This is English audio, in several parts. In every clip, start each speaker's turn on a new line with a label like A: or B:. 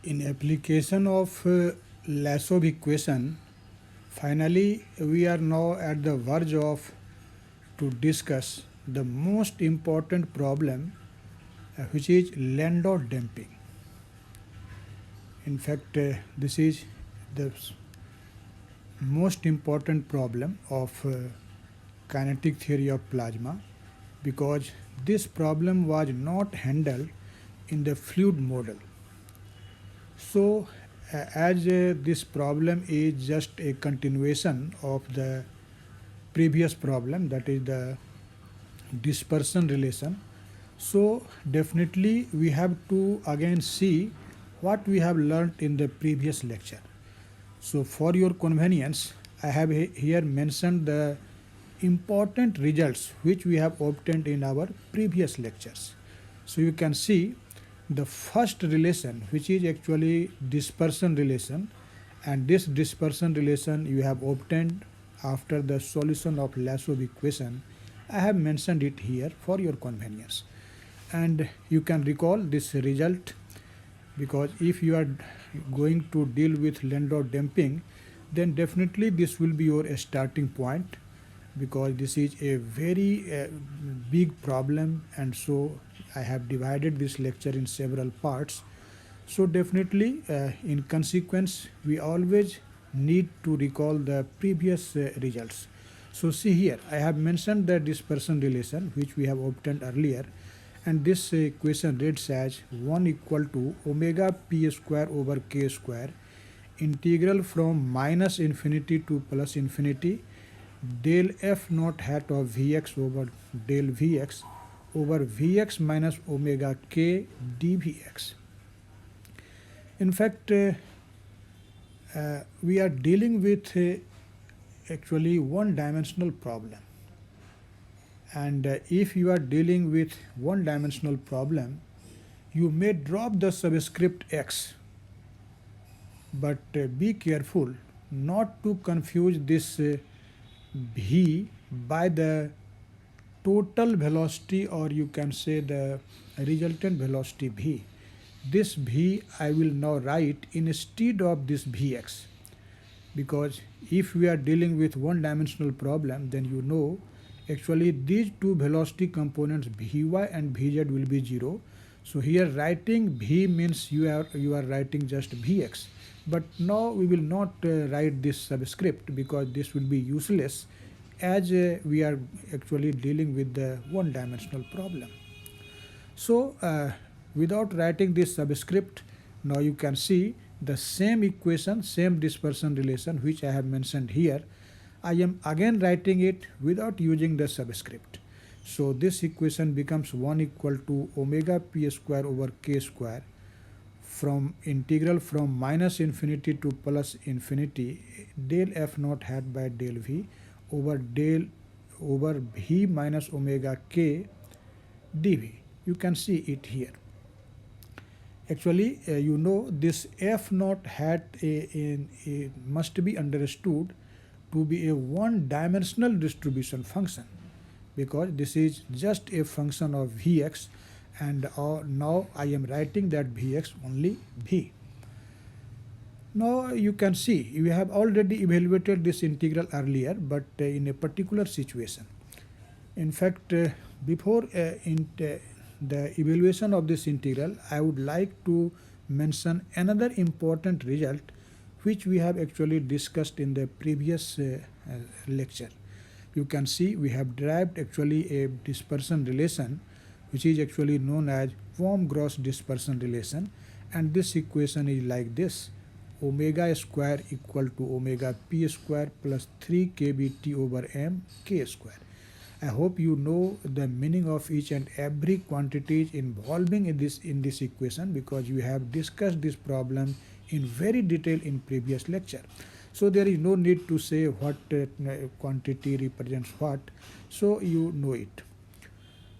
A: In application of Lassov equation, finally we are now at the verge of to discuss the most important problem, which is Landau damping. In fact, this is the most important problem of kinetic theory of plasma, because this problem was not handled in the fluid model. So as this problem is just a continuation of the previous problem, that is the dispersion relation, so definitely we have to again see what we have learned in the previous lecture. So for your convenience, I have here mentioned the important results which we have obtained in our previous lectures. So you can see the first relation, which is actually dispersion relation, and this dispersion relation you have obtained after the solution of Lassov equation. I have mentioned it here for your convenience, and you can recall this result, because if you are going to deal with Landau damping, then definitely this will be your starting point, because this is a very big problem, and so I have divided this lecture in several parts. So definitely in consequence we always need to recall the previous results. So see here, I have mentioned the dispersion relation which we have obtained earlier, and this equation reads as 1 equal to omega p square over k square integral from minus infinity to plus infinity del f naught hat of Vx over del Vx over Vx minus omega k dVx. In fact, we are dealing with actually one-dimensional problem. And if you are dealing with one-dimensional problem, you may drop the subscript x. But be careful not to confuse this v by the total velocity, or you can say the resultant velocity v. This v I will now write instead of this vx, because if we are dealing with one-dimensional problem, then you know actually these two velocity components vy and vz will be 0. So here writing v means you are writing just vx. But now we will not write this subscript, because this will be useless, as we are actually dealing with the one-dimensional problem. So without writing this subscript, now you can see the same equation, same dispersion relation which I have mentioned here. I am again writing it without using the subscript. So this equation becomes 1 equal to omega p square over k square from integral from minus infinity to plus infinity del f naught hat by del v over v minus omega k dv. You can see it here. Actually, you know this f naught hat must be understood to be a one-dimensional distribution function, because this is just a function of Vx, and now I am writing that Vx only V. Now you can see we have already evaluated this integral earlier, but in a particular situation. In fact, before the evaluation of this integral, I would like to mention another important result which we have actually discussed in the previous lecture. You can see we have derived actually a dispersion relation which is actually known as Worm-Gross dispersion relation, and this equation is like this: omega square equal to omega p square plus 3 kbt over m k square. I hope you know the meaning of each and every quantity involving in this equation, because you have discussed this problem in very detail in previous lecture. So there is no need to say what quantity represents what, so you know it.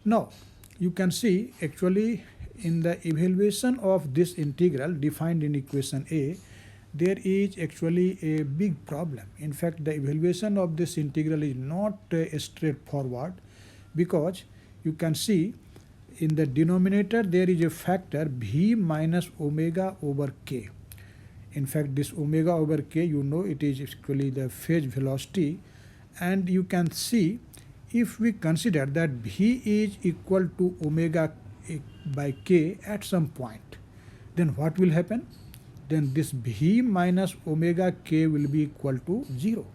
A: Now you can see actually in the evaluation of this integral defined in equation A, there is actually a big problem. In fact, the evaluation of this integral is not straightforward, because you can see in the denominator there is a factor v minus omega over k. In fact, this omega over k, you know, it is actually the phase velocity, and you can see if we consider that v is equal to omega by k at some point, then what will happen? Then this v minus omega k will be equal to 0.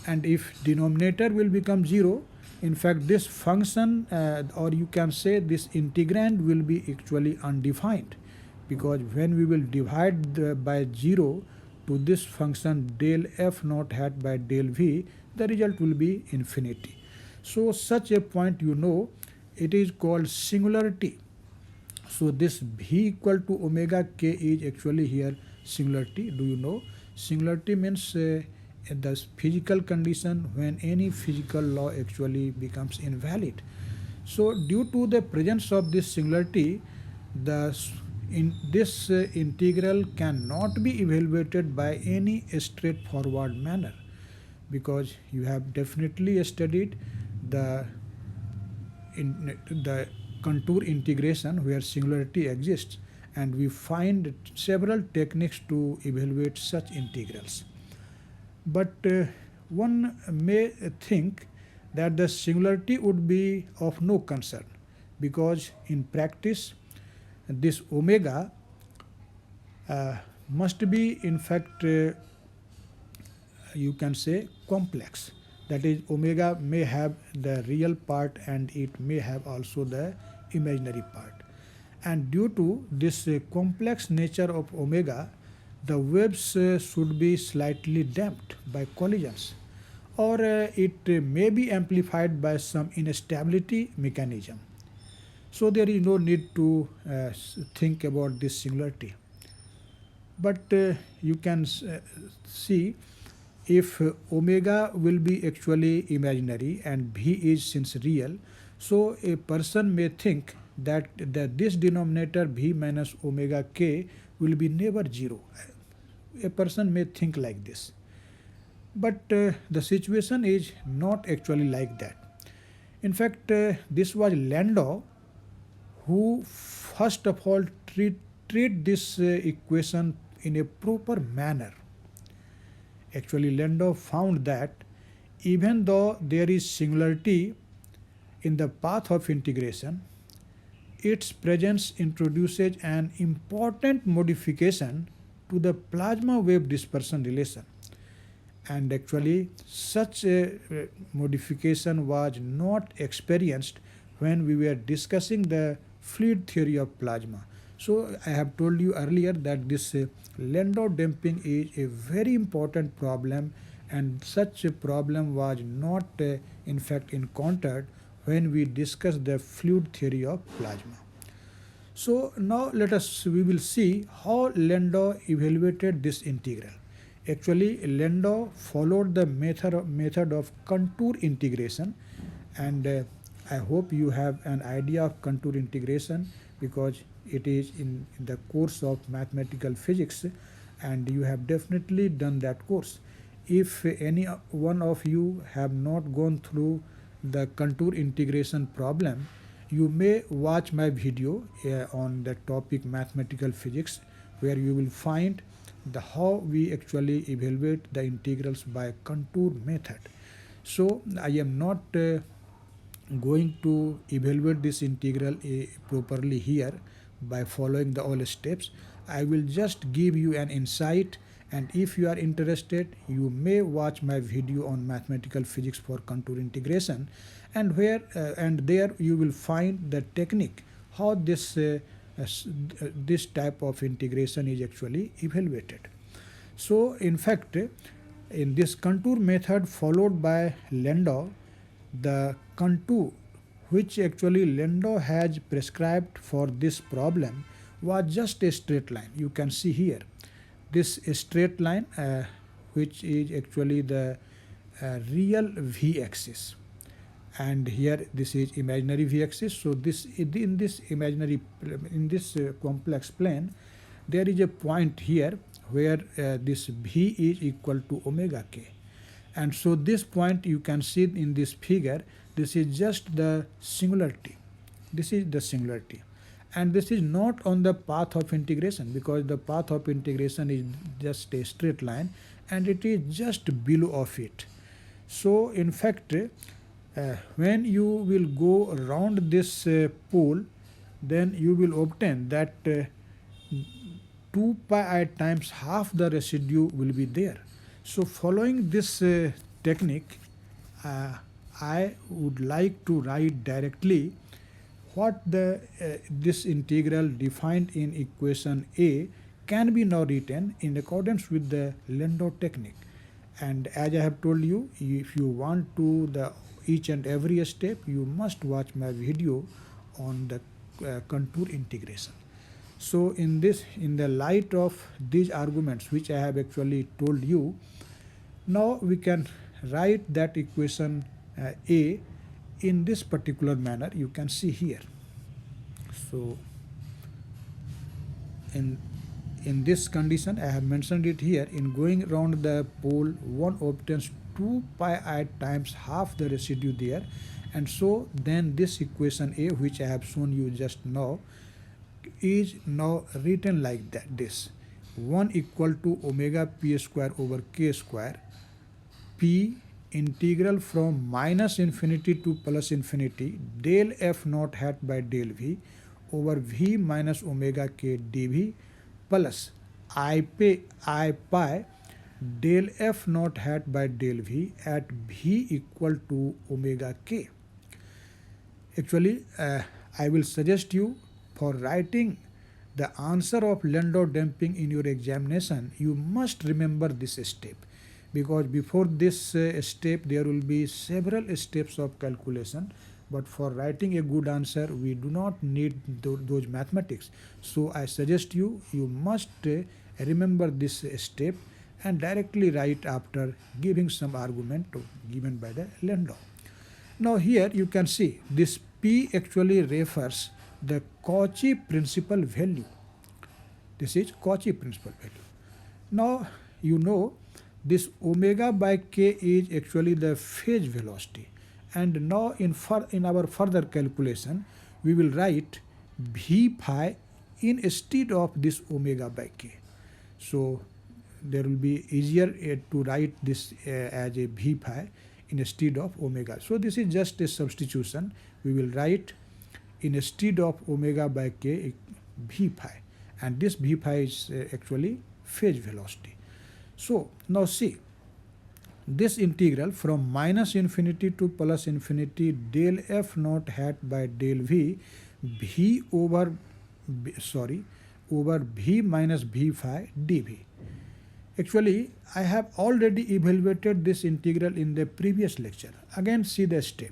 A: And if denominator will become 0, in fact this function or you can say this integrand will be actually undefined, because when we will divide by 0 to this function del f naught hat by del v, the result will be infinity. So such a point, you know, it is called singularity. So this v equal to omega k is actually here singularity. Do you know? Singularity means the physical condition when any physical law actually becomes invalid. So due to the presence of this singularity, this integral cannot be evaluated by any straightforward manner, because you have definitely studied the contour integration where singularity exists, and we find several techniques to evaluate such integrals. But one may think that the singularity would be of no concern, because in practice this omega must be in fact you can say complex. That is, omega may have the real part and it may have also the imaginary part. And due to this complex nature of omega, the waves should be slightly damped by collisions, or it may be amplified by some instability mechanism. So there is no need to think about this singularity. But you can see, if omega will be actually imaginary and v is since real, so a person may think that this denominator v minus omega k will be never 0. A person may think like this. But the situation is not actually like that. In fact, this was Landau who first of all treat this equation in a proper manner. Actually, Landau found that even though there is singularity in the path of integration, its presence introduces an important modification to the plasma wave dispersion relation. And actually, such a modification was not experienced when we were discussing the fluid theory of plasma. So I have told you earlier that this Landau damping is a very important problem, and such a problem was not in fact encountered when we discussed the fluid theory of plasma. So now we will see how Landau evaluated this integral. Actually, Landau followed the method of contour integration, and I hope you have an idea of contour integration, because it is in the course of mathematical physics and you have definitely done that course. If any one of you have not gone through the contour integration problem, you may watch my video on the topic mathematical physics, where you will find how we actually evaluate the integrals by contour method. So I am not going to evaluate this integral properly here by following the all steps. I will just give you an insight, and if you are interested, you may watch my video on mathematical physics for contour integration, and there you will find the technique how this type of integration is actually evaluated. So in fact, in this contour method followed by Landau, the contour which actually Landau has prescribed for this problem was just a straight line. You can see here this straight line which is actually the real v-axis, and here this is imaginary v-axis. So this in this complex plane, there is a point here where this v is equal to omega k, and so this point you can see in this figure. This is just the singularity. This is the singularity. And this is not on the path of integration, because the path of integration is just a straight line and it is just below of it. So in fact, when you will go around this pole, then you will obtain that 2 pi I times half the residue will be there. So following this technique, I would like to write directly what this integral defined in equation A can be now written in accordance with the Landau technique. And as I have told you, if you want to the each and every step, you must watch my video on the contour integration. So in the light of these arguments which I have actually told you, now we can write that equation A in this particular manner. You can see here. So in this condition, I have mentioned it here, in going around the pole, one obtains 2 pi I times half the residue there. And so then this equation A, which I have shown you just now, is now written like that, this 1 equal to omega p square over k square, p integral from minus infinity to plus infinity del f naught hat by del v over v minus omega k dv plus I pi del f naught hat by del v at v equal to omega k. Actually, I will suggest you, for writing the answer of Landau damping in your examination, you must remember this step, because before this step there will be several steps of calculation, but for writing a good answer we do not need those mathematics. So I suggest you must remember this step and directly write after giving some argument given by the Landau. Now here you can see this P actually refers the Cauchy principal value. This is Cauchy principal value. Now you know this omega by k is actually the phase velocity, and now in our further calculation we will write v phi instead of this omega by k. So there will be easier to write this as a v phi instead of omega. So this is just a substitution. We will write instead of omega by k v phi, and this v phi is actually phase velocity. So now see, this integral from minus infinity to plus infinity del f naught hat by del v over v minus v phi dv. Actually, I have already evaluated this integral in the previous lecture. Again, see the step.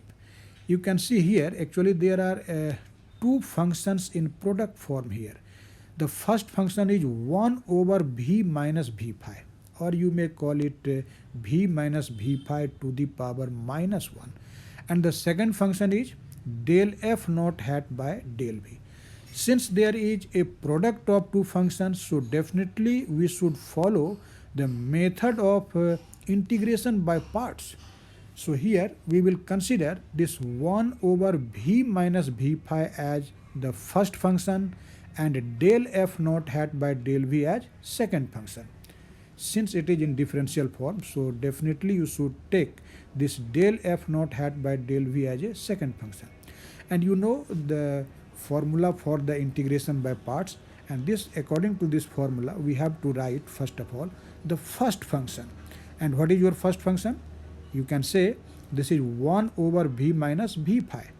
A: You can see here, actually there are two functions in product form here. The first function is 1 over v minus v phi, or you may call it v minus v phi to the power minus 1. And the second function is del f naught hat by del v. Since there is a product of two functions, so definitely we should follow the method of integration by parts. So here we will consider this 1 over v minus v phi as the first function and del f naught hat by del v as second function. Since it is in differential form, so definitely you should take this del f naught hat by del v as a second function. And you know the formula for the integration by parts, and this, according to this formula, we have to write first of all the first function. And what is your first function? You can say this is 1 over v minus v phi,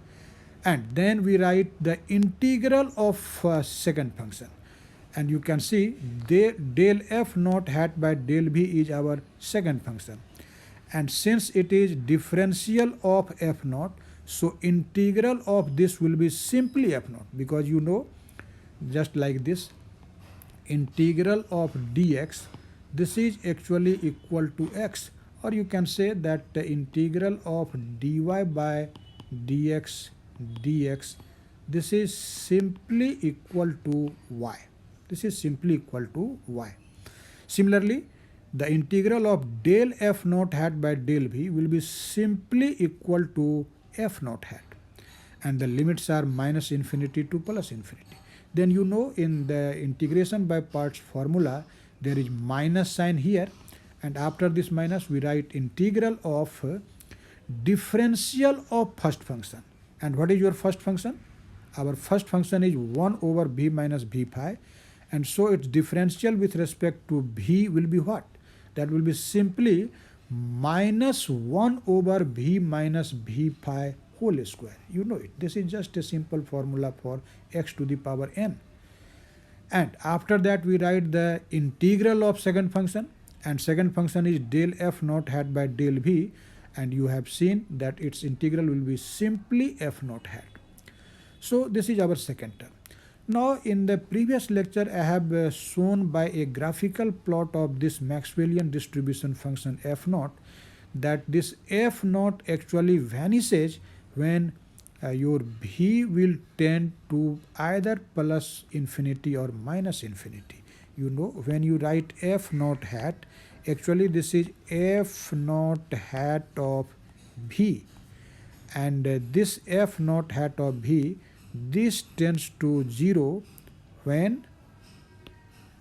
A: and then we write the integral of second function, and you can see del f naught hat by del v is our second function. And since it is differential of f naught, so integral of this will be simply f naught, because you know, just like this, integral of dx, this is actually equal to x, or you can say that the integral of dy by dx, this is simply equal to y. This is simply equal to y. Similarly, the integral of del f naught hat by del v will be simply equal to f naught hat. and the limits are minus infinity to plus infinity. Then you know in the integration by parts formula there is minus sign here, and after this minus we write integral of differential of first function. And what is your first function? Our first function is 1 over v minus v phi, and so its differential with respect to v will be what? That will be simply minus 1 over v minus v phi whole square. You know it. This is just a simple formula for x to the power n. And after that we write the integral of second function, and second function is del f naught hat by del v, and you have seen that its integral will be simply f naught hat. So this is our second term. Now in the previous lecture I have shown by a graphical plot of this Maxwellian distribution function f naught that this f naught actually vanishes when your v will tend to either plus infinity or minus infinity. You know, when you write f naught hat, actually this is f naught hat of v, and this f naught hat of v, this tends to 0 when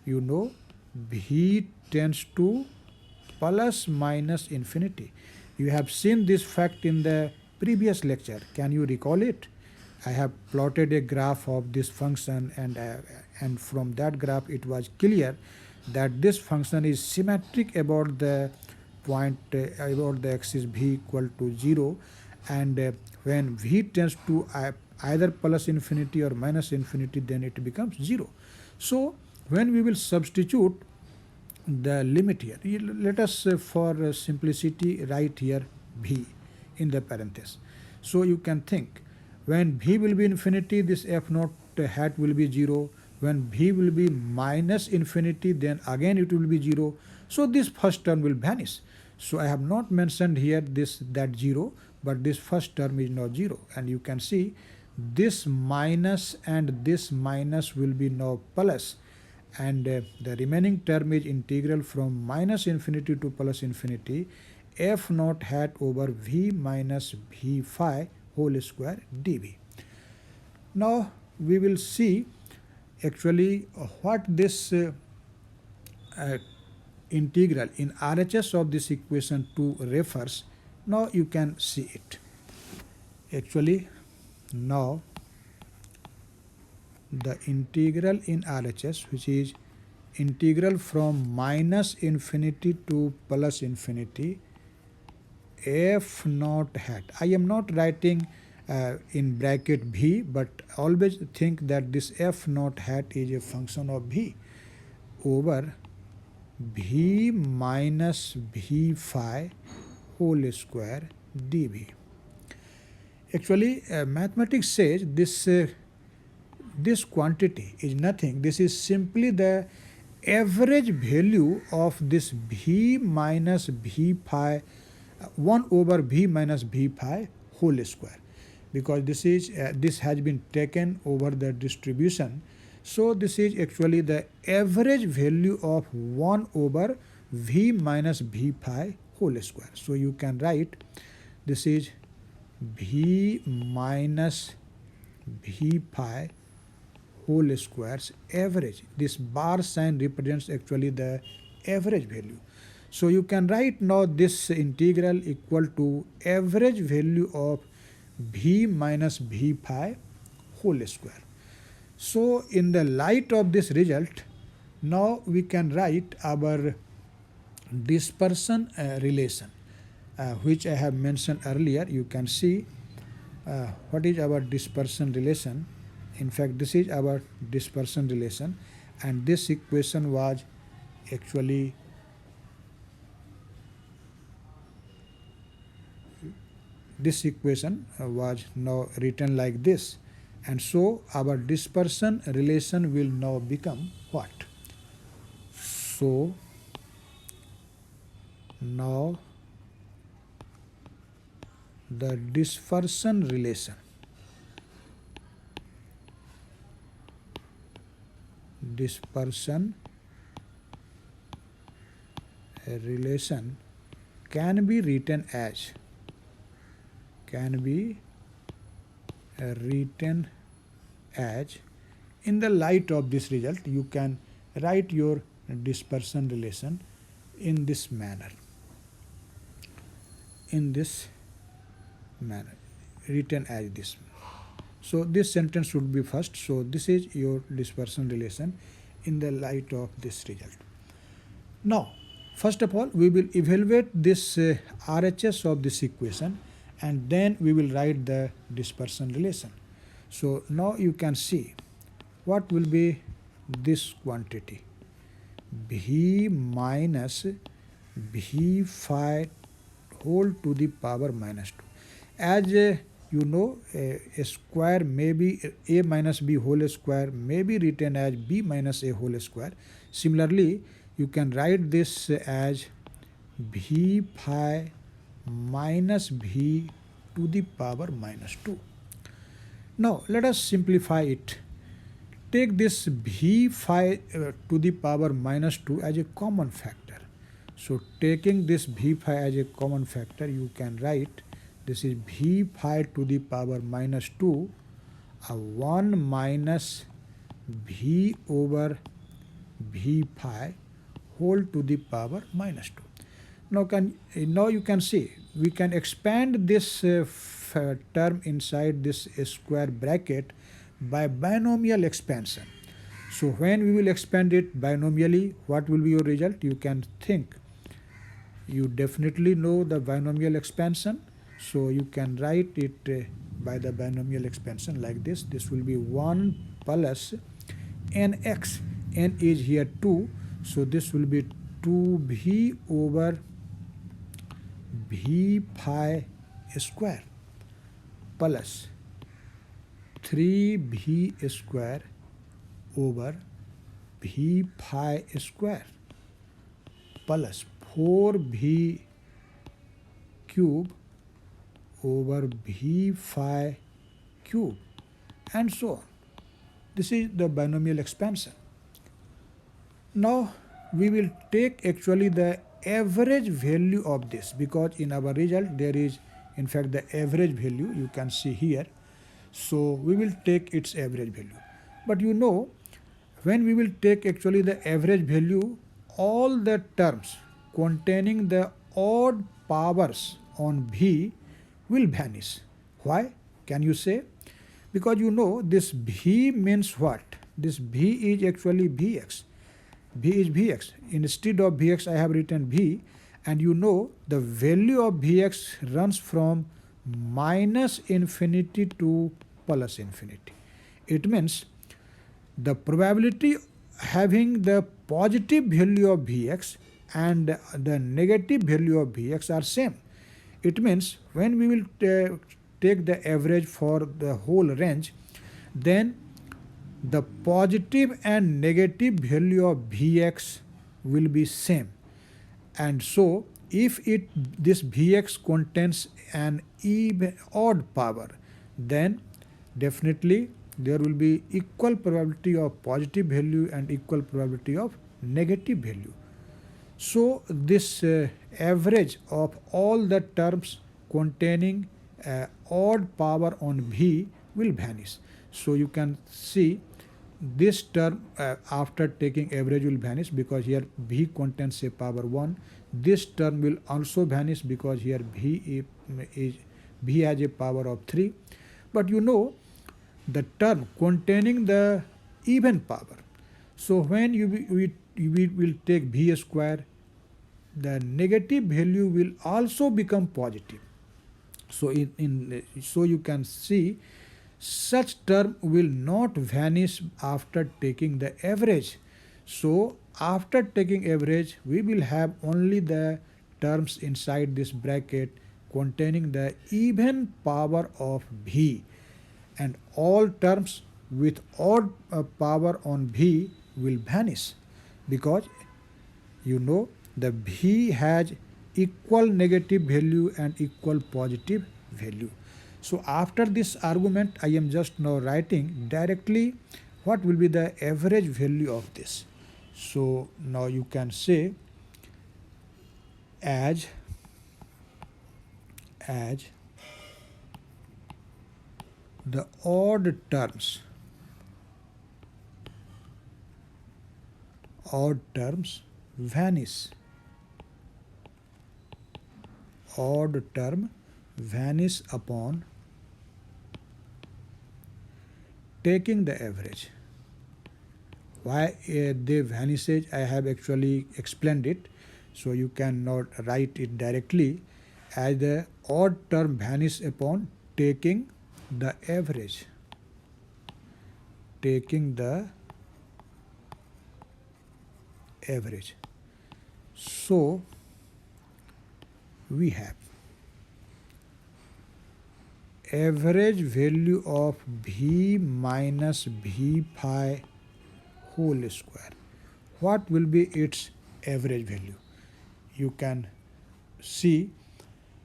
A: you know v tends to plus minus infinity. You have seen this fact in the previous lecture. Can you recall it? I have plotted a graph of this function, and from that graph it was clear that this function is symmetric about the point about the axis v equal to 0, and when v tends to either plus infinity or minus infinity, then it becomes 0. So when we will substitute the limit here, let us for simplicity write here v in the parenthesis. So you can think when v will be infinity, this f naught hat will be 0. When v will be minus infinity, then again it will be 0. So this first term will vanish. So I have not mentioned here that 0, but this first term is now 0, and you can see this minus and this minus will be now plus, and the remaining term is integral from minus infinity to plus infinity f naught hat over v minus v phi whole square dv. Now we will see actually what this integral in RHS of this equation 2 refers. Now you can see it. Actually now the integral in RHS, which is integral from minus infinity to plus infinity f naught hat. I am not writing in bracket v, but always think that this f naught hat is a function of v over v minus v phi whole square dv. Actually mathematics says this quantity is nothing. This is simply the average value of this v minus v phi 1 over v minus v phi whole square, because this has been taken over the distribution. So this is actually the average value of 1 over v minus v phi whole square. So you can write this is v minus v phi whole square's average. This bar sign represents actually the average value. So you can write now this integral equal to average value of v minus v phi whole square. So in the light of this result, now we can write our dispersion relation, which I have mentioned earlier. You can see what is our dispersion relation. In fact, this is our dispersion relation, and this equation was actually now written like this, and so our dispersion relation will now become what? So now the dispersion relation can be written as written as, in the light of this result, you can write your dispersion relation in this manner. Written as this. So this sentence should be first. So this is your dispersion relation in the light of this result. Now, first of all, we will evaluate this RHS of this equation, and then we will write the dispersion relation. So now you can see what will be this quantity, V minus V phi whole to the power minus 2. As you know, a square may be a minus b whole square may be written as b minus a whole square. Similarly, you can write this as V phi minus V to the power minus 2. Now let us simplify it. Take this V phi to the power minus 2 as a common factor. So taking this V phi as a common factor, you can write this is V phi to the power minus 2, 1 minus V over V phi whole to the power minus 2. Now you can see we can expand this term inside this square bracket by binomial expansion. So when we will expand it binomially, what will be your result? You can think. You definitely know the binomial expansion. So you can write it by the binomial expansion like this. This will be 1 plus nx. N is here 2. So this will be 2v over v phi square plus 3v square over v phi square plus 4v cube over v phi cube, and so on. This is the binomial expansion. Now we will take actually the average value of this, because in our result there is in fact the average value you can see here. So we will take its average value. But you know, when we will take actually the average value, all the terms containing the odd powers on V will vanish. Why? Can you say? Because you know this V means what? This V is actually Vx. V is Vx. Instead of Vx I have written V, and you know the value of Vx runs from minus infinity to plus infinity. It means the probability having the positive value of Vx and the negative value of Vx are same. It means when we will take the average for the whole range, then the positive and negative value of Vx will be same. And so if this Vx contains an even odd power, then definitely there will be equal probability of positive value and equal probability of negative value. So this average of all the terms containing odd power on V will vanish. So you can see this term after taking average will vanish, because here V contains a power 1. This term will also vanish because here V has a power of 3. But you know the term containing the even power. So when we will take V square, the negative value will also become positive. So so you can see such term will not vanish after taking the average. So after taking average, we will have only the terms inside this bracket containing the even power of V, and all terms with odd power on V will vanish, because you know the V has equal negative value and equal positive value. So after this argument, I am just now writing directly what will be the average value of this. So now you can say as the odd terms vanish. Odd term vanish upon taking the average. Why they vanishes, I have actually explained it, so you cannot write it directly, as the odd term vanish upon taking the average. Taking the average. So we have average value of V minus V phi whole square. What will be its average value? You can see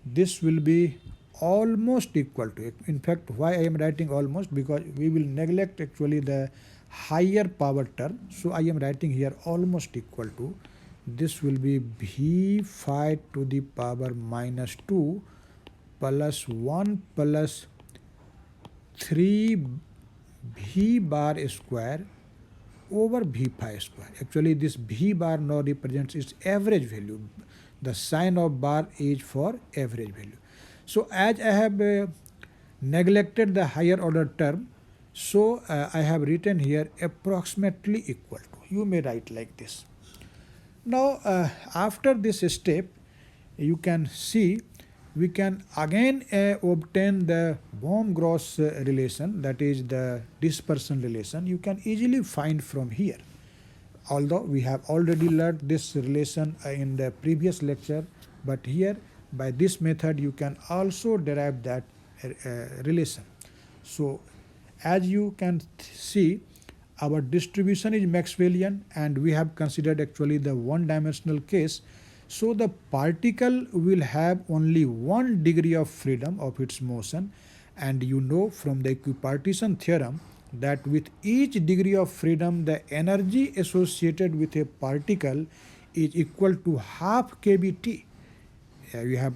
A: this will be almost equal to it. In fact, why I am writing almost? Because we will neglect actually the higher power term. So I am writing here almost equal to. This will be V phi to the power minus 2 plus 1 plus 3 V bar square over V phi square. Actually, this V bar now represents its average value. The sign of bar is for average value. So as I have neglected the higher order term, so I have written here approximately equal to. You may write like this. Now after this step, you can see we can again obtain the Bohm-Gross relation, that is the dispersion relation. You can easily find from here. Although we have already learned this relation in the previous lecture, but here by this method you can also derive that relation. So as you can see, our distribution is Maxwellian and we have considered actually the one-dimensional case. So the particle will have only 1 degree of freedom of its motion, and you know from the equipartition theorem that with each degree of freedom the energy associated with a particle is equal to half kBt. We have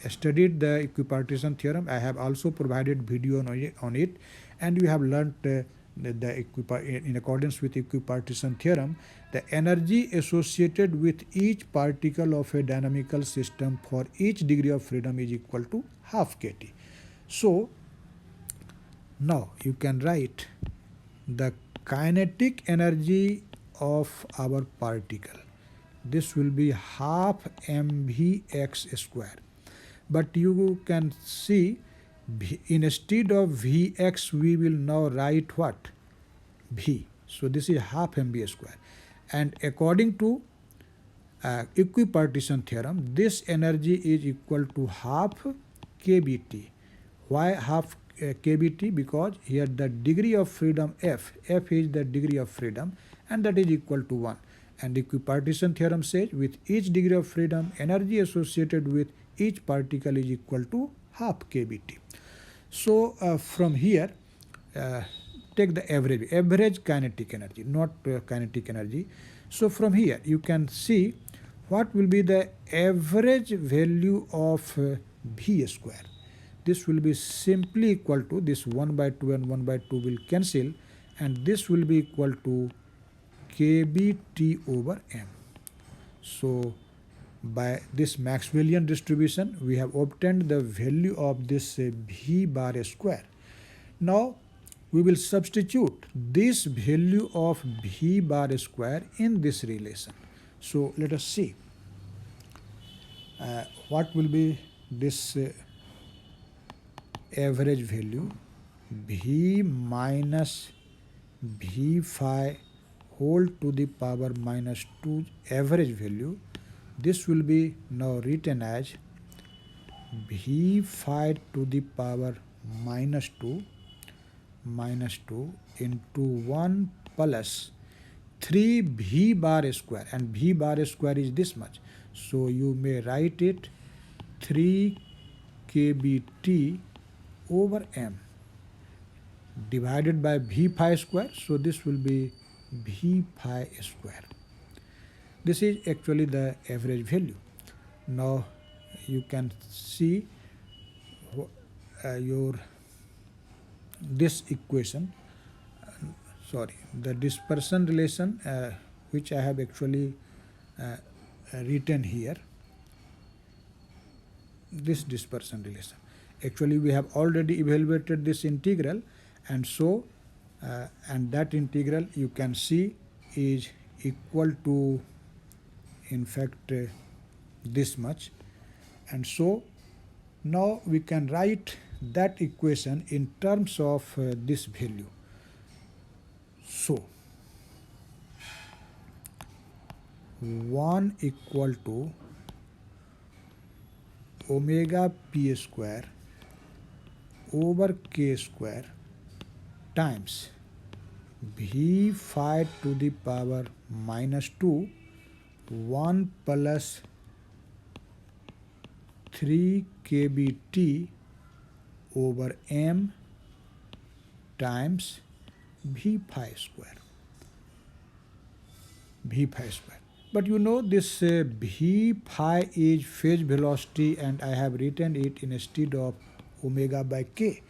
A: studied the equipartition theorem. I have also provided video on it, and we have learned in accordance with equipartition theorem, the energy associated with each particle of a dynamical system for each degree of freedom is equal to half kT. So now you can write the kinetic energy of our particle. This will be half mvx square. But you can see instead of Vx we will now write what? V. So this is half mv square. And according to equipartition theorem, this energy is equal to half kBt. Why half kBt? Because here the degree of freedom f is the degree of freedom, and that is equal to 1. And equipartition theorem says with each degree of freedom, energy associated with each particle is equal to half kBt. So from here, take the average kinetic energy, not kinetic energy. So from here you can see what will be the average value of V square. This will be simply equal to this 1 by 2 and 1 by 2 will cancel, and this will be equal to kBt over m. So by this Maxwellian distribution we have obtained the value of this V bar square. Now we will substitute this value of V bar square in this relation. So let us see what will be this average value V minus V phi whole to the power minus 2 average value. This will be now written as V phi to the power minus 2 into 1 plus 3 V bar square, and V bar square is this much. So you may write it 3 kBt over m divided by V phi square. So this will be V phi square. This is actually the average value. Now you can see your this equation, the dispersion relation which I have actually written here, this dispersion relation. Actually we have already evaluated this integral, and so and that integral you can see is equal to, in fact, this much. And so now we can write that equation in terms of this value. So 1 equal to omega p square over k square times v phi to the power minus 2 1 plus 3 kBt over m times v phi square. But you know this v phi is phase velocity, and I have written it instead of omega by k.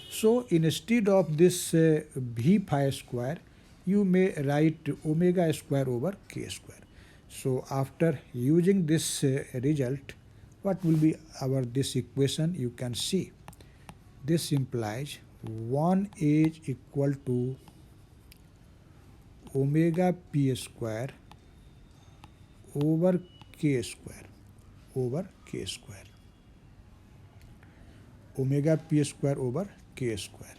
A: So instead of this v phi square, you may write omega square over k square. So after using this result, what will be this equation? You can see this implies 1 is equal to omega p square over k square omega p square over k square,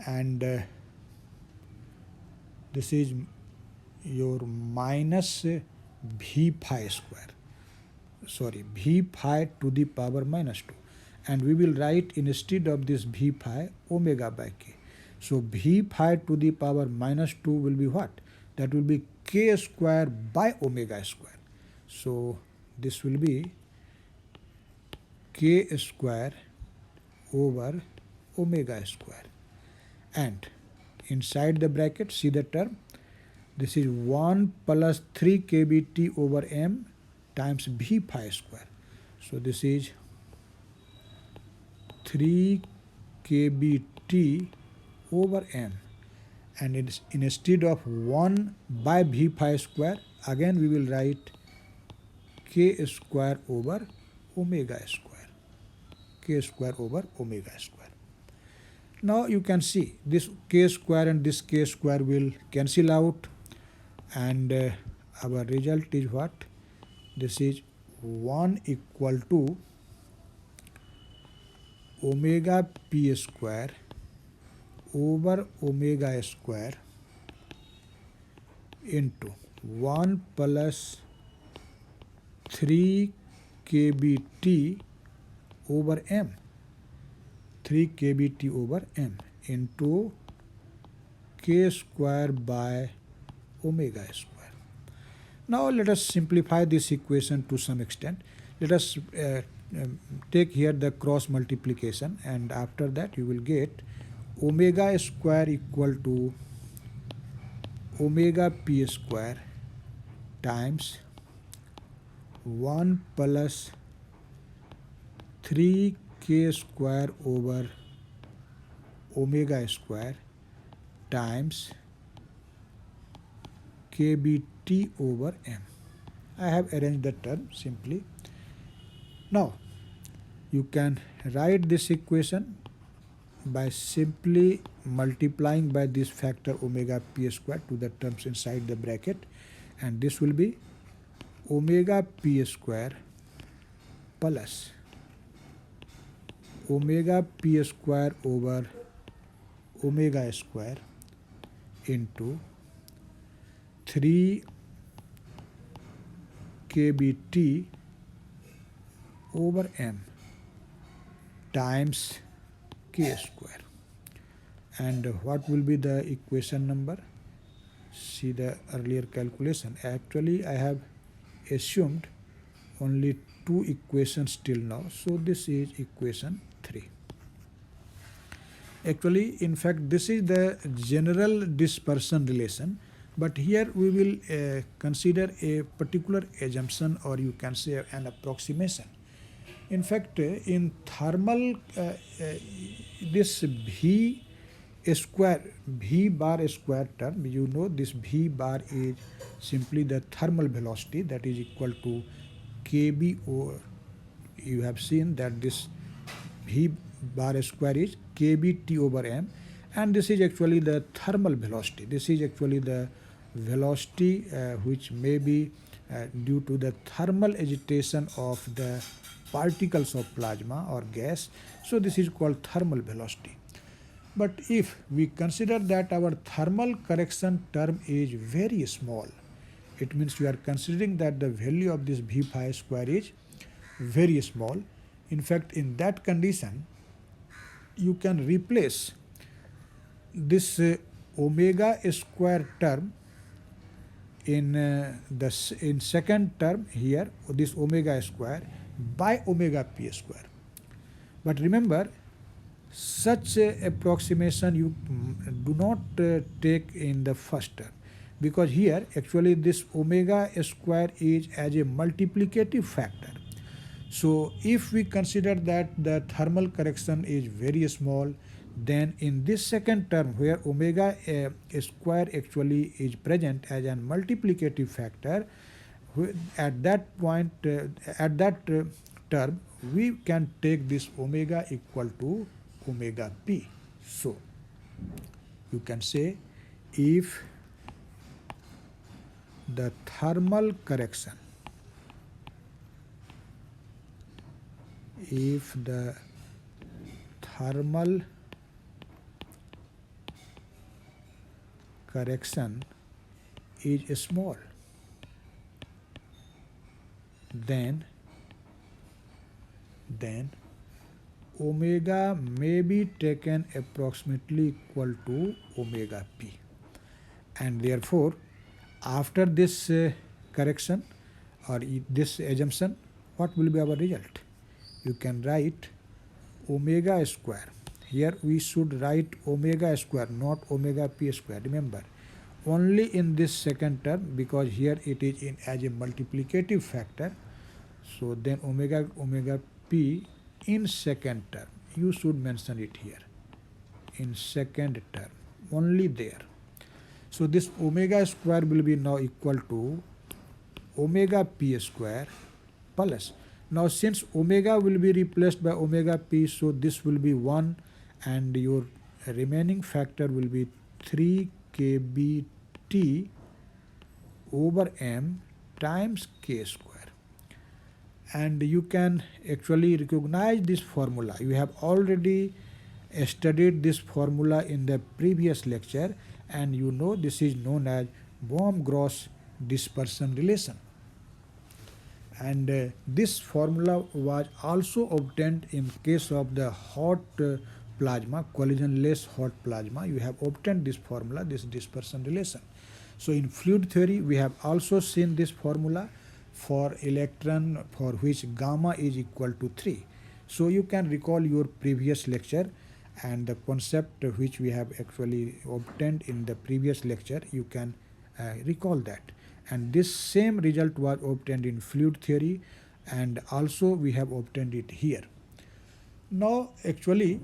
A: and this is your minus v phi square, v phi to the power minus 2, and we will write instead of this v phi omega by k. So v phi to the power minus 2 will be what? That will be k square by omega square. So this will be k square over omega square, and inside the bracket see the term, this is 1 plus 3 kBt over m times v phi square. So this is 3 kBt over m, and it's instead of 1 by v phi square, again we will write k square over omega square. Now you can see this k square and this k square will cancel out, and our result is what? This is 1 equal to omega p square over omega square into 1 plus 3 kBt over m, 3 kBt over m into k square by omega square. Now let us simplify this equation to some extent. Let us take here the cross multiplication, and after that you will get omega square equal to omega p square times 1 plus 3 k square over omega square times kBt over m. I have arranged the term simply. Now you can write this equation by simply multiplying by this factor omega p square to the terms inside the bracket, and this will be omega p square plus omega p square over omega square into 3 kBt over m times k square. And what will be the equation number? See the earlier calculation. Actually I have assumed only 2 equations till now, so this is equation 3. Actually, in fact, this is the general dispersion relation, but here we will consider a particular assumption, or you can say an approximation. In fact, in thermal this V square, V bar square term, you know this V bar is simply the thermal velocity, that is equal to kb, or you have seen that this V bar square is kbt over m, and this is actually the thermal velocity. This is actually the velocity which may be due to the thermal agitation of the particles of plasma or gas. So this is called thermal velocity. But if we consider that our thermal correction term is very small, it means we are considering that the value of this V phi square is very small. In fact, in that condition, you can replace this omega square term in second term here, this omega square, by omega p square. But remember, such approximation you do not take in the first term, because here actually this omega square is as a multiplicative factor. So if we consider that the thermal correction is very small, then in this second term where omega square actually is present as a multiplicative factor, at that point, term, we can take this omega equal to omega p. So you can say if the thermal correction, if the thermal correction is small, then omega may be taken approximately equal to omega p, and therefore after this correction or this assumption, what will be our result? You can write omega square. Here we should write omega square, not omega p square. Remember, only in this second term, because here it is in as a multiplicative factor. So then omega p in second term, you should mention it here, in second term, only there. So this omega square will be now equal to omega p square plus. Now since omega will be replaced by omega p, so this will be 1 and your remaining factor will be 3 kbt over m times k square. And you can actually recognize this formula. You have already studied this formula in the previous lecture, and you know this is known as Bohm-Gross dispersion relation. And this formula was also obtained in case of the hot plasma, collisionless hot plasma. You have obtained this formula, this dispersion relation. So in fluid theory, we have also seen this formula for electron for which gamma is equal to 3. So you can recall your previous lecture and the concept which we have actually obtained in the previous lecture, you can recall that. And this same result was obtained in fluid theory, and also we have obtained it here. Now actually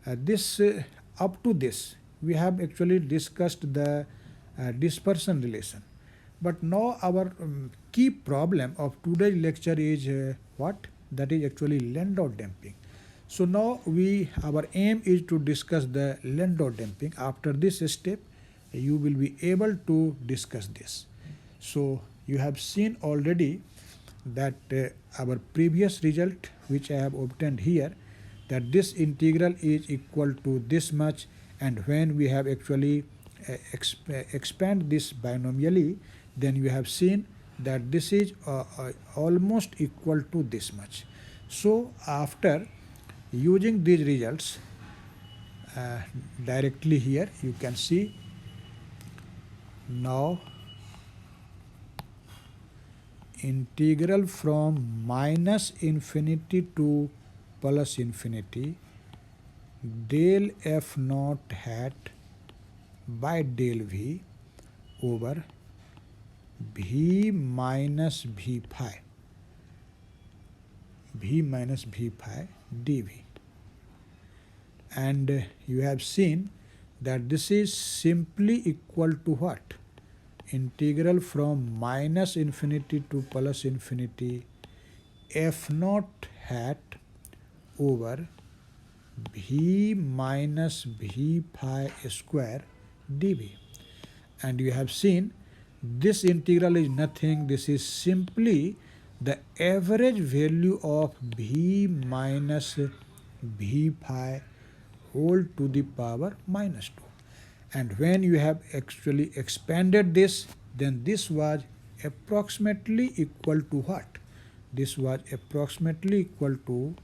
A: this up to this we have actually discussed the dispersion relation. But now our key problem of today's lecture is what? That is actually Landau damping. So now our aim is to discuss the Landau damping. After this step, you will be able to discuss this. So you have seen already that our previous result which I have obtained here, that this integral is equal to this much, and when we have actually expand this binomially, then you have seen that this is almost equal to this much. So after using these results directly here, you can see now integral from minus infinity to plus infinity del f naught hat by del v over v minus v phi dv. and you have seen that this is simply equal to what? Integral from minus infinity to plus infinity f naught hat over v minus v phi square dv. And you have seen this integral is nothing, this is simply the average value of v minus v phi whole to the power minus 2. And when you have actually expanded this, then this was approximately equal to what? This was approximately equal to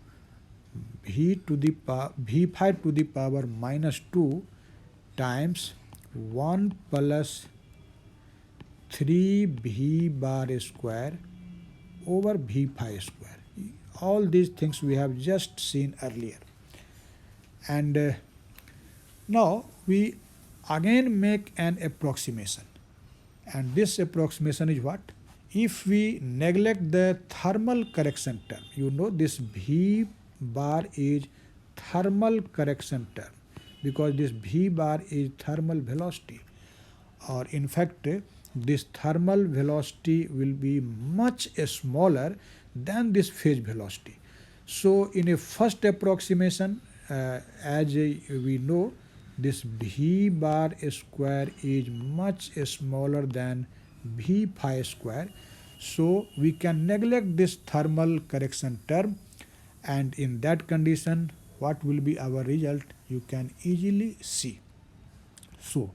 A: v phi to the power minus 2 times 1 plus 3v bar square over v phi square. All these things we have just seen earlier. And now we again make an approximation. And this approximation is what? If we neglect the thermal correction term, you know this v bar is thermal correction term because this v bar is thermal velocity, or in fact this thermal velocity will be much smaller than this phase velocity. So in a first approximation, as we know, this v bar square is much smaller than v phi square. So we can neglect this thermal correction term, and in that condition what will be our result you can easily see. So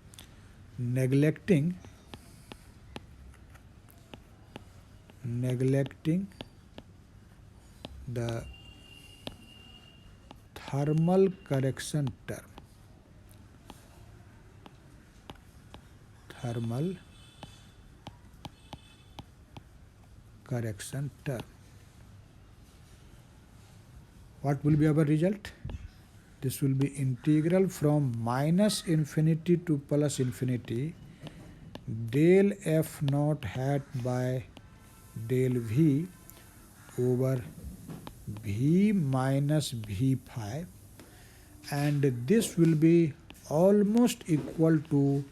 A: neglecting the thermal correction term, what will be our result? This will be integral from minus infinity to plus infinity del f naught hat by del v over v minus v phi, and this will be almost equal to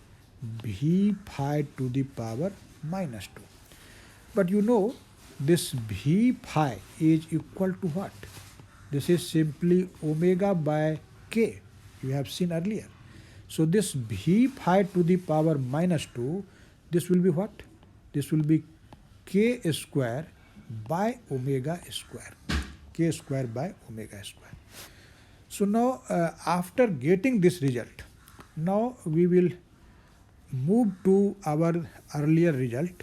A: v phi to the power minus 2. But you know this v phi is equal to what? This is simply omega by k, you have seen earlier. So this v phi to the power minus 2, this will be what? This will be k square by omega square, k square by omega square. So now after getting this result, now we will move to our earlier result,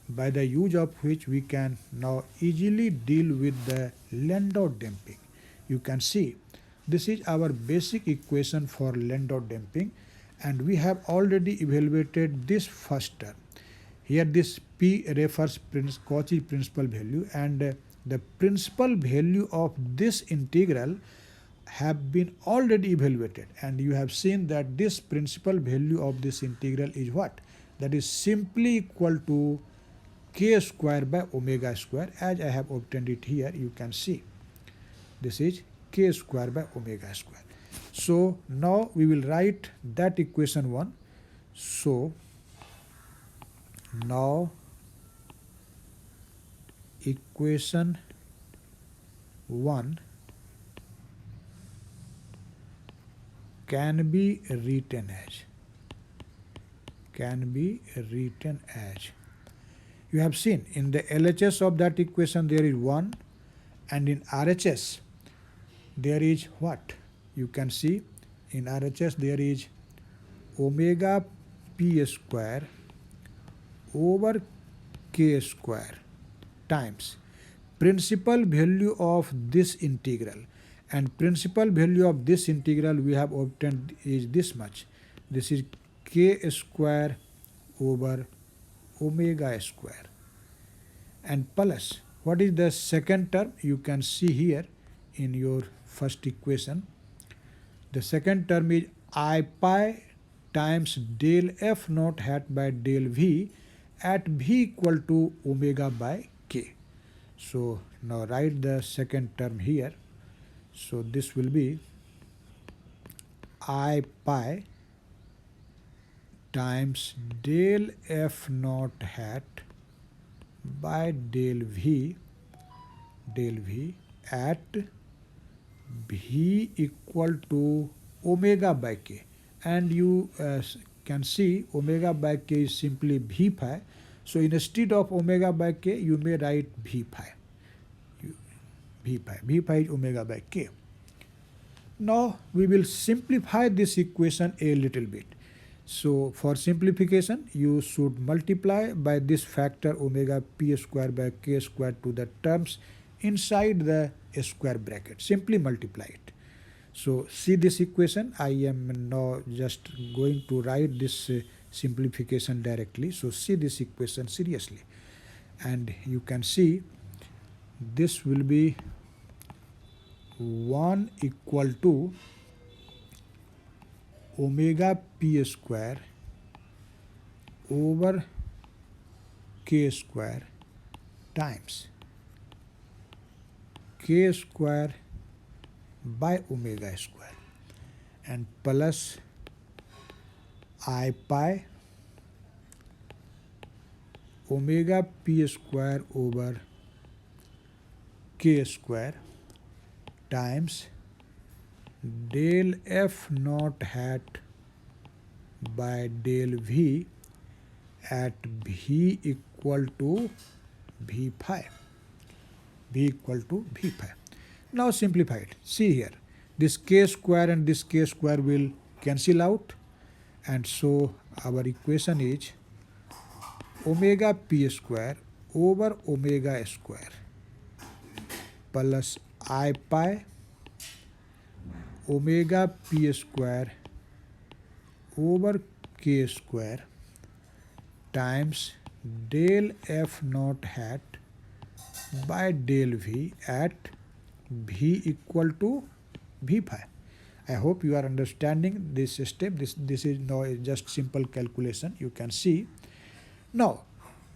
A: by the use of which we can now easily deal with the Landau damping. You can see this is our basic equation for Landau damping, and we have already evaluated this first term. Here this P refers Cauchy principal value, and the principal value of this integral have been already evaluated, and you have seen that this principal value of this integral is what? That is simply equal to k square by omega square, as I have obtained it here. You can see this is k square by omega square. So now we will write that equation 1. So now equation 1 can be written as, you have seen in the LHS of that equation there is 1, and in RHS there is what? You can see in RHS there is omega p square over k square times principal value of this integral, and principal value of this integral we have obtained is this much. This is k square over omega square, and plus what is the second term? You can see here in your first equation. The second term is I pi times del f naught hat by del v at v equal to omega by k. So now write the second term here. So this will be I pi times del F naught hat by del V at V equal to omega by k. And you can see omega by k is simply V pi. So instead of omega by k, you may write V pi. V pi is omega by k. Now we will simplify this equation a little bit. So for simplification, you should multiply by this factor omega p square by k square to the terms inside the square bracket. Simply multiply it. So see this equation. I am now just going to write this simplification directly. So see this equation seriously. And you can see this will be 1 equal to omega p square over k square times k square by omega square and plus I pi omega p square over k square times del F naught hat by del V at V equal to V pi. V equal to V pi. Now simplify it. See here, this k square and this k square will cancel out, and so our equation is omega p square over omega square plus I pi omega p square over k square times del F naught hat by del V at V equal to V pi. I hope you are understanding this step. This is now just simple calculation. You can see. Now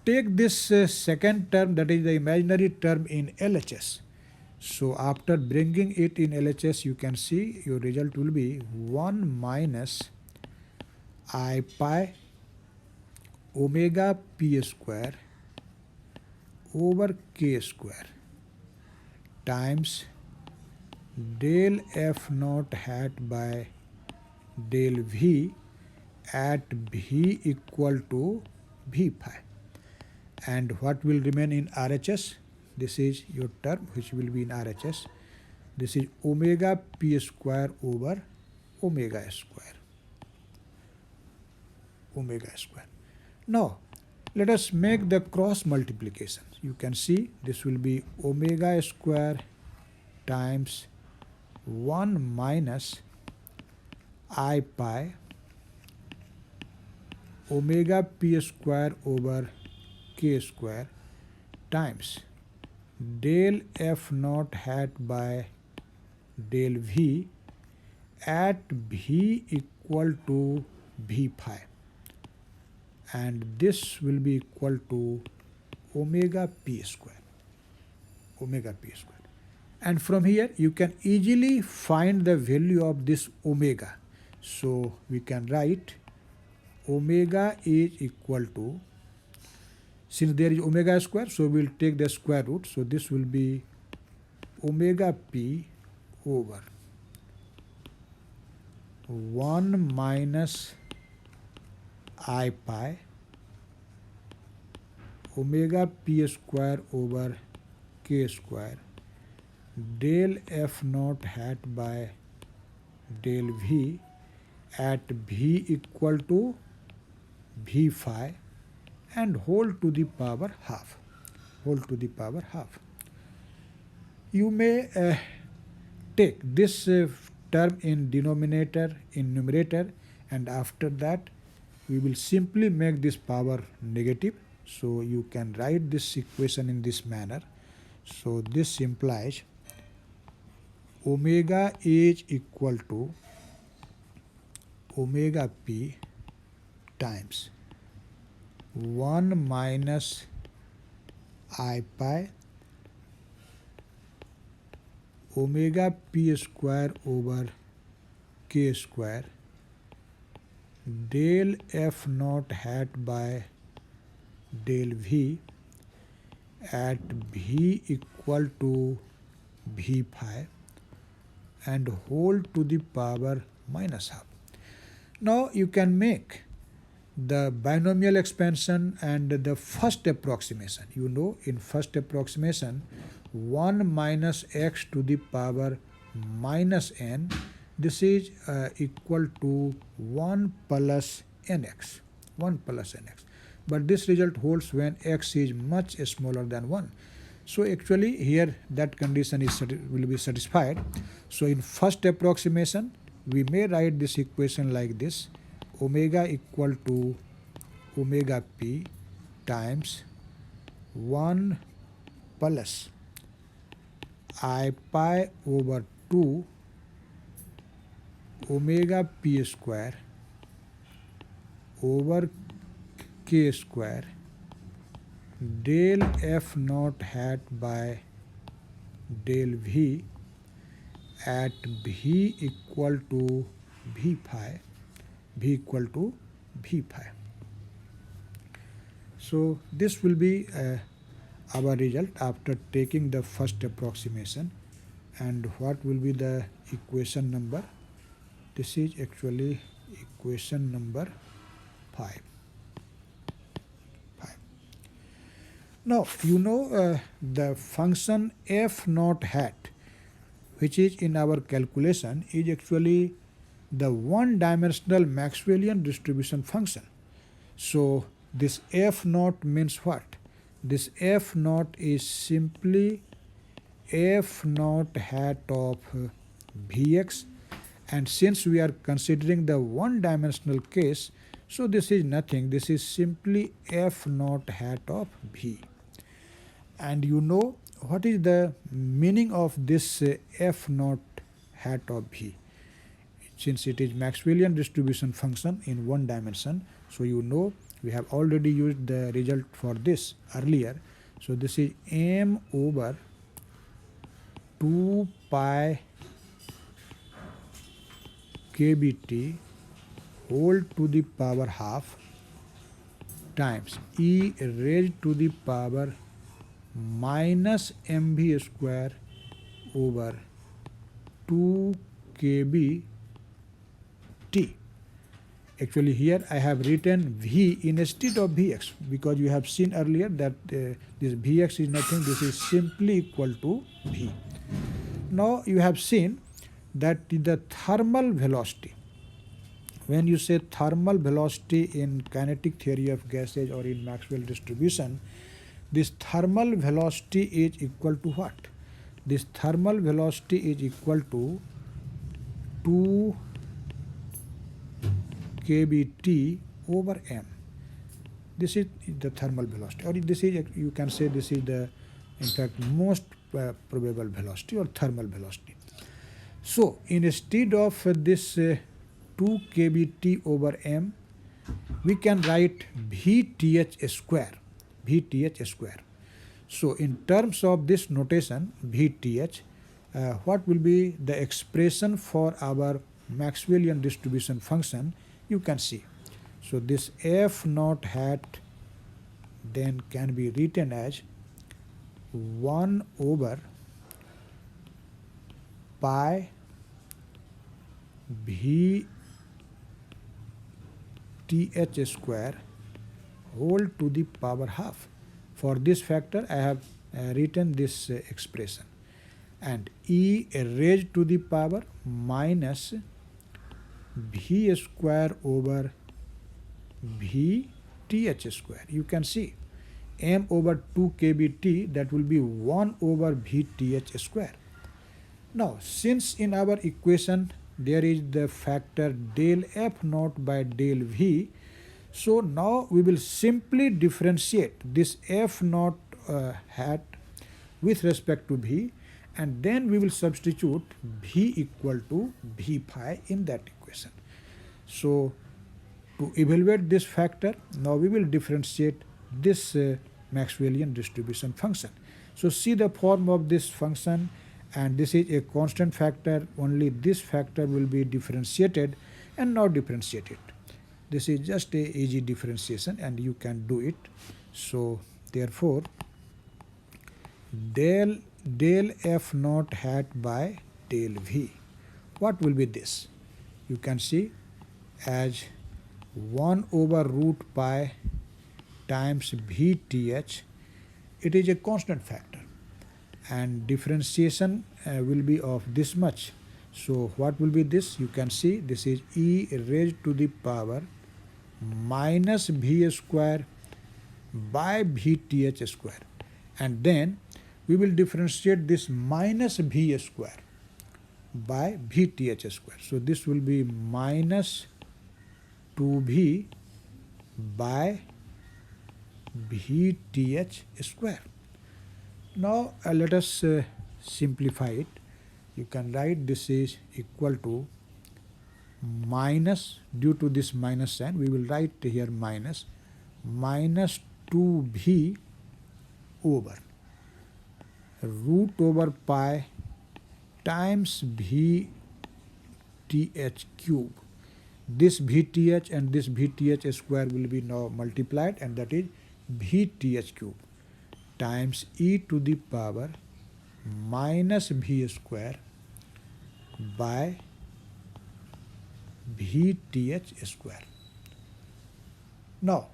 A: take this second term, that is the imaginary term, in LHS. So after bringing it in LHS, you can see your result will be 1 minus I pi omega p square over k square times del F naught hat by del V at V equal to V pi. And what will remain in RHS? This is your term which will be in RHS. This is omega p square over omega square. Omega square. Now let us make the cross multiplication. You can see this will be omega square times 1 minus I pi omega p square over k square times del F naught hat by del V at V equal to V pi, and this will be equal to omega p square. Omega p square. And from here you can easily find the value of this omega. So we can write omega is equal to, since there is omega square, so we will take the square root. So this will be omega p over 1 minus I pi omega p square over k square del F naught hat by del V at V equal to V phi and whole to the power half. Whole to the power half. You may take this term in denominator, in numerator, and after that we will simply make this power negative. So you can write this equation in this manner. So this implies omega is equal to omega p times 1 minus I pi omega p square over k square del f naught hat by del v at v equal to v phi and whole to the power minus half. Now you can make the binomial expansion and the first approximation. You know, in first approximation 1 minus x to the power minus n, this is equal to 1 plus nx, 1 plus nx. But this result holds when x is much smaller than 1. So actually here that condition will be satisfied. So in first approximation we may write this equation like this: omega equal to omega p times 1 plus I pi over 2 omega p square over k square del f naught hat by del v at v equal to v phi, v equal to v phi. So this will be our result after taking the first approximation. And what will be the equation number? This is actually equation number 5. Now you know the function f naught hat, which is in our calculation, is actually the one-dimensional Maxwellian distribution function. So this f naught means what? This f naught is simply f naught hat of Vx, and since we are considering the one-dimensional case, so this is nothing, this is simply f naught hat of V. And you know what is the meaning of this f naught hat of V? Since it is Maxwellian distribution function in one dimension, so you know we have already used the result for this earlier. So this is m over 2 pi kbt whole to the power half times e raised to the power minus mv square over 2 kb t. Actually here I have written v instead of vx, because you have seen earlier that this vx is nothing, this is simply equal to v. Now you have seen that the thermal velocity, when you say thermal velocity in kinetic theory of gases or in Maxwell distribution, this thermal velocity is equal to what? This thermal velocity is equal to 2 kbt over m. This is the thermal velocity, or this is, you can say this is the, in fact, most probable velocity or thermal velocity. So instead of this 2 kbt over m, we can write Vth square. Vth square. So in terms of this notation Vth, what will be the expression for our Maxwellian distribution function? You can see. So this f naught hat then can be written as 1 over pi Vth square whole to the power half. For this factor I have written this expression, and e raised to the power minus v square over Vth square. You can see m over 2 kbt, that will be 1 over Vth square. Now since in our equation there is the factor del f naught by del v, so now we will simply differentiate this f naught hat with respect to v, and then we will substitute v equal to v phi in that equation. So to evaluate this factor, now we will differentiate this Maxwellian distribution function. So see the form of this function, and this is a constant factor. Only this factor will be differentiated and not differentiated. This is just a easy differentiation and you can do it. So therefore del f naught hat by del v, what will be this? You can see as 1 over root pi times vth. It is a constant factor and differentiation will be of this much. So what will be this? You can see this is e raised to the power minus v square by vth square, and then we will differentiate this minus v square by vth square. So this will be minus 2v by vth square. Now let us simplify it. You can write this is equal to minus, due to this minus sign we will write here minus 2v over root over pi times vth cube. This vth and this vth square will be now multiplied, and that is vth cube times e to the power minus v square by vth square. Now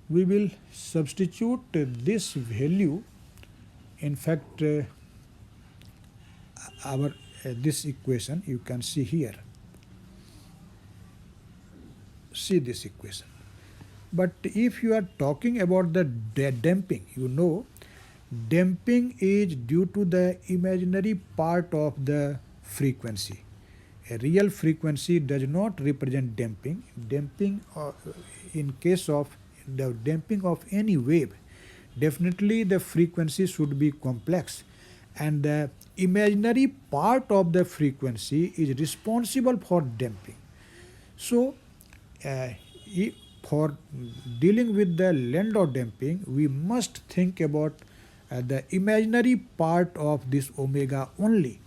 A: we will substitute this value. In fact, this equation you can see here. See this equation. But if you are talking about the damping, you know, damping is due to the imaginary part of the frequency. A real frequency does not represent damping. Damping, in case of the damping of any wave, definitely the frequency should be complex, and the imaginary part of the frequency is responsible for damping. So for dealing with the Landau damping, we must think about the imaginary part of this omega only.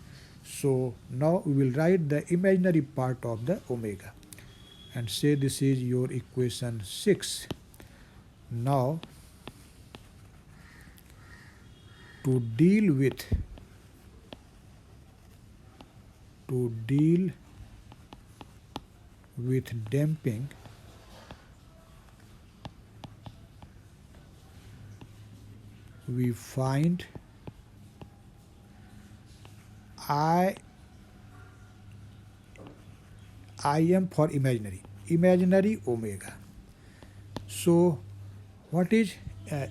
A: So now we will write the imaginary part of the omega and say this is your equation 6. Now to deal with damping, we find Im for imaginary omega. So what is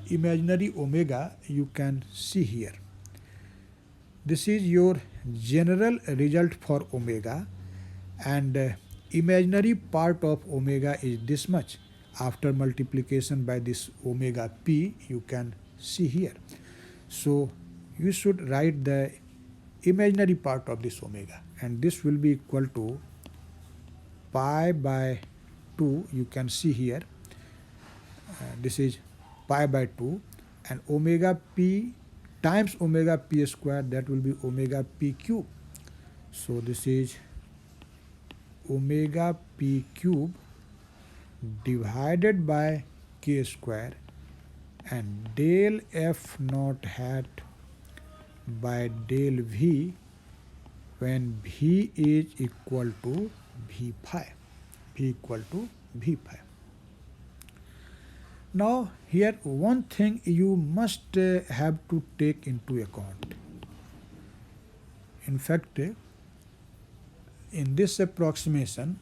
A: imaginary omega? You can see here. This is your general result for omega, and imaginary part of omega is this much. After multiplication by this omega p, you can see here. So you should write the imaginary part of this omega, and this will be equal to pi by 2. You can see here this is pi by 2, and omega p times omega p square, that will be omega p cube. So this is omega p cube divided by k square, and del f naught hat by del v when v is equal to v phi. Now here one thing you must have to take into account. In fact, in this approximation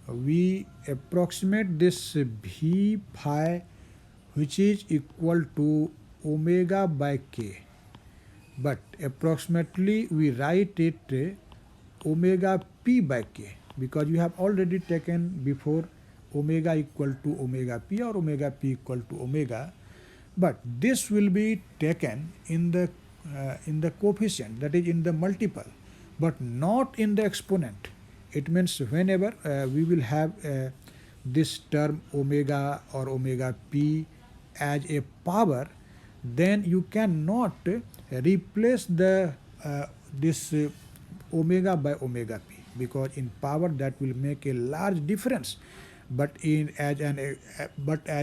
A: we approximate this v phi, which is equal to omega by k, but approximately we write it omega p by k, because you have already taken before omega equal to omega p or omega p equal to omega, but this will be taken in the coefficient, that is in the multiple, but not in the exponent. It means whenever we will have this term omega or omega p as a power, then you cannot replace the this omega by omega p, because in power that will make a large difference, but as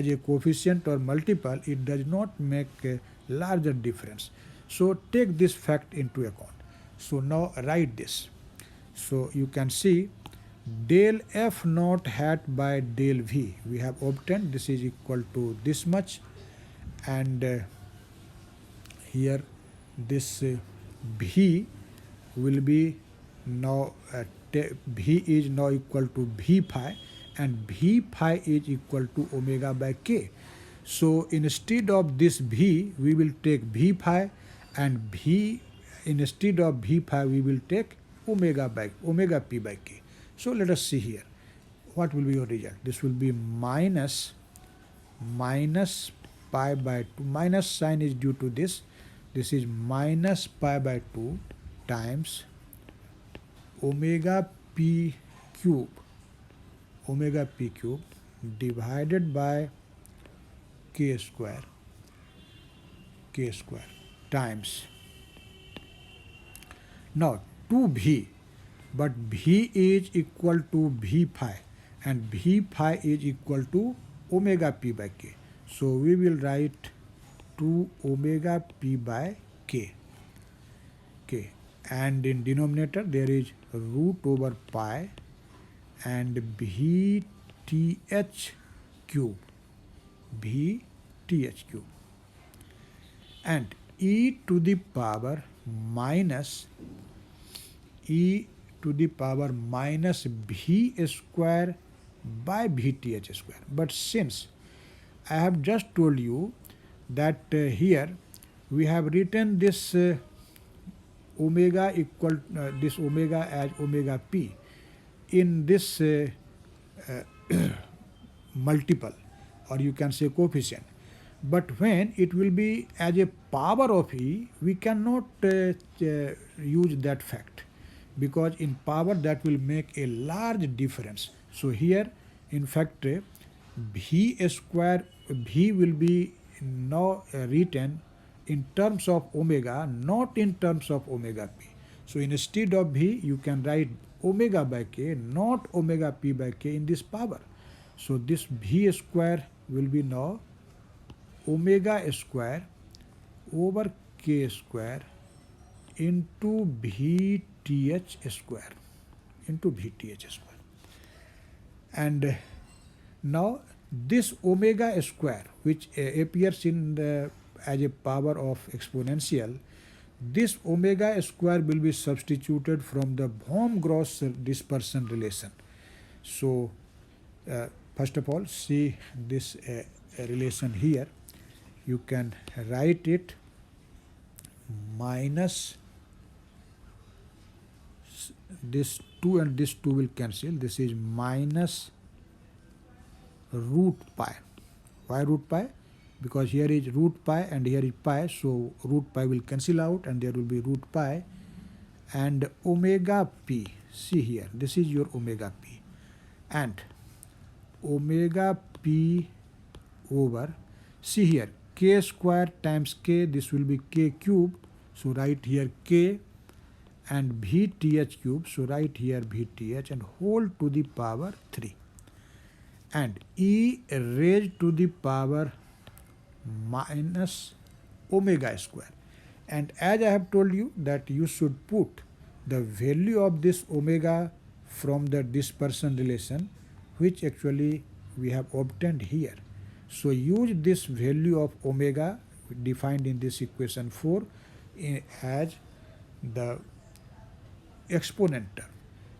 A: a coefficient or multiple it does not make a larger difference. So take this fact into account. So now write this. So you can see del f naught hat by del v we have obtained, this is equal to this much, and here this v will be now v is now equal to v phi, and v phi is equal to omega by k. So instead of this v we will take v phi, and v instead of v phi we will take omega p by k. So let us see here what will be your result. This will be minus pi by 2, minus sign is due to this is minus pi by 2 times omega p cube divided by k square times now 2v, but v is equal to v phi, and v phi is equal to omega p by k. So we will write 2 omega p by k. And in denominator there is root over pi and vth cube, and e to the power minus v square by vth square. But since I have just told you that here we have written this omega equal this omega as omega p in this multiple, or you can say coefficient, but when it will be as a power of e we cannot use that fact, because in power that will make a large difference. So here in fact v square, v will be now written in terms of omega, not in terms of omega p. So instead of v you can write omega by k, not omega p by k in this power. So this v square will be now omega square over k square into vth square, and now this omega square which appears in the as a power of exponential, this omega square will be substituted from the Bohm-Gross dispersion relation. So first of all see this relation here, you can write it minus this 2 and this 2 will cancel, this is minus root pi. Why root pi? Because here is root pi and here is pi, so root pi will cancel out and there will be root pi, and omega p, see here this is your omega p, and omega p over, see here k square times k, this will be k cube, so write here k, and vth cube, so write here vth, and whole to the power 3, and e raised to the power minus omega square. And as I have told you that you should put the value of this omega from the dispersion relation, which actually we have obtained here. So use this value of omega defined in this equation 4 as the exponent term.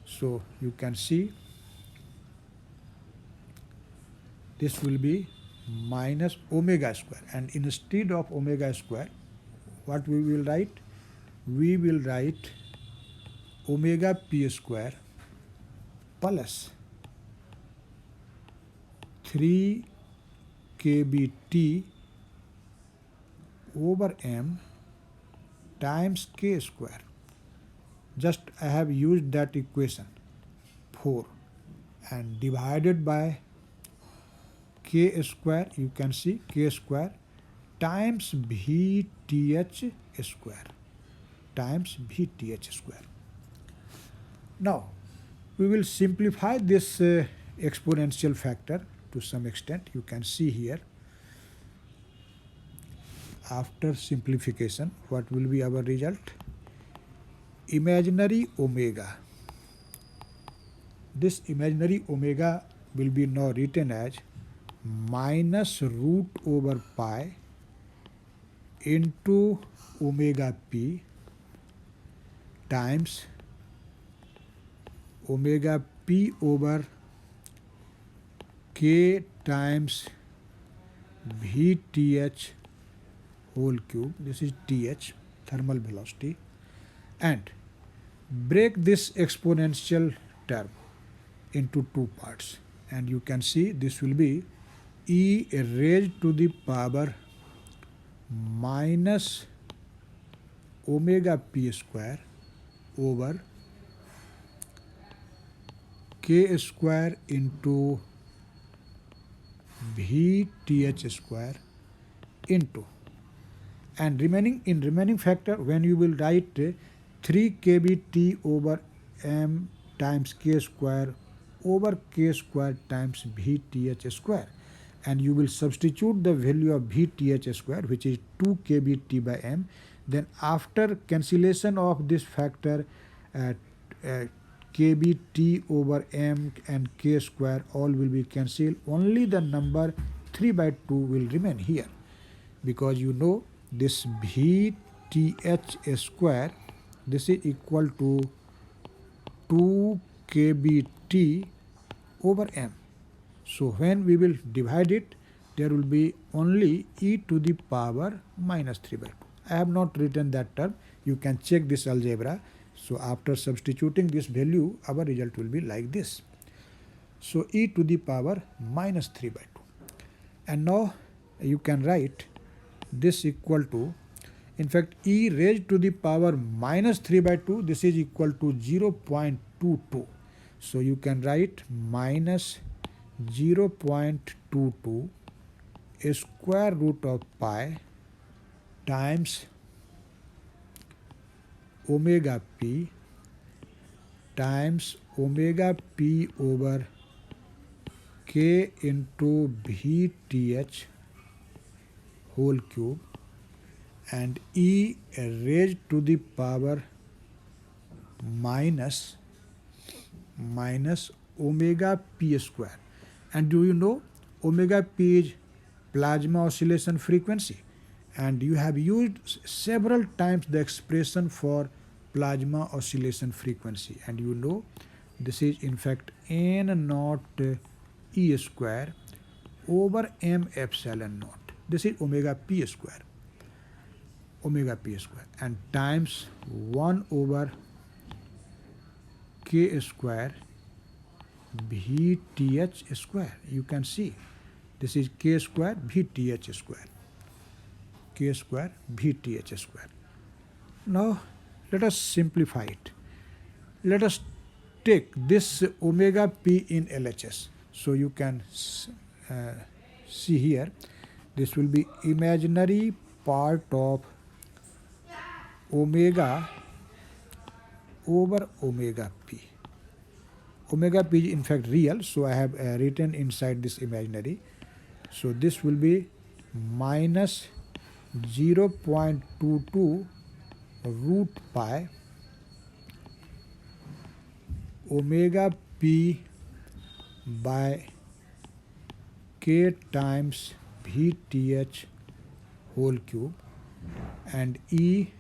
A: So you can see this will be minus omega square, and instead of omega square what we will write? We will write omega p square plus 3 kbt over m times k square. Just I have used that equation 4 and divided by k square, you can see k square times vth square. times Vth square. Now, we will simplify this exponential factor to some extent. You can see here, after simplification, what will be our result? Imaginary omega. This imaginary omega will be now written as minus root over pi into omega p times omega p over k times Vth whole cube. This is Th, thermal velocity, and break this exponential term into two parts, and you can see this will be e raised to the power minus omega p square over k square into Vth square into, and remaining factor, when you will write 3 kBt over m times k square over k square times Vth square, and you will substitute the value of Vth square, which is 2 kBt by m. Then after cancellation of this factor, kBt over m and k square all will be cancelled. Only the number 3 by 2 will remain here, because you know this Vth square, this is equal to 2 kBt over m. So when we will divide it, there will be only e to the power minus 3 by 2. I have not written that term. You can check this algebra. So after substituting this value, our result will be like this. So e to the power minus 3 by 2. And now you can write this equal to, in fact, e raised to the power minus 3 by 2, this is equal to 0.22. So you can write minus 0.22 square root of pi times omega p times omega p over k into Vth whole cube, and e raised to the power minus omega p square. And do you know omega p is plasma oscillation frequency, and you have used several times the expression for plasma oscillation frequency, and you know this is in fact n naught e square over m epsilon naught. This is omega p square, and times 1 over k square Vth square. You can see this is k square Vth square, Vth square. Now let us simplify it. Let us take this omega p in LHS. So you can see here, this will be imaginary part of omega over omega p. Omega p is in fact real, so I have written inside this imaginary. So this will be minus 0.22 root pi omega p by k times Vth whole cube, and e,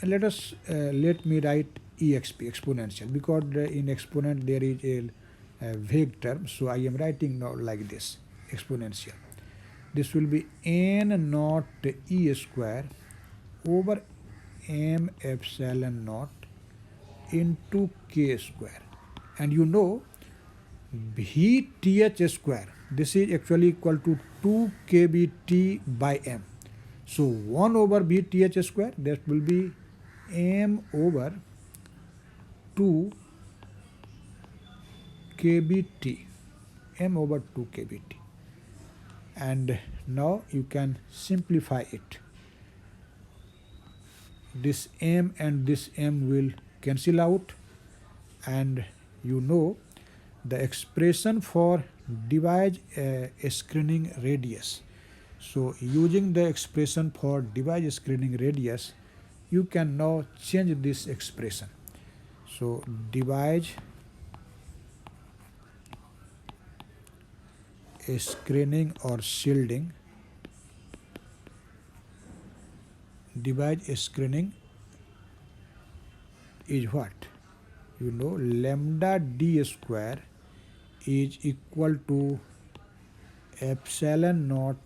A: let me write exp, exponential, because in exponent there is a vague term, so I am writing now like this, exponential. This will be n naught e square over m epsilon naught into k square, and you know Vth square, this is actually equal to 2 kBt by m. So 1 over Vth square, that will be m over 2 kBt, m over 2 kBt. And now you can simplify it. this m and this m will cancel out, and you know the expression for device screening radius. So using the expression for device screening radius, you can now change this expression. So device screening or shielding, device screening is what? You know, lambda d square is equal to epsilon naught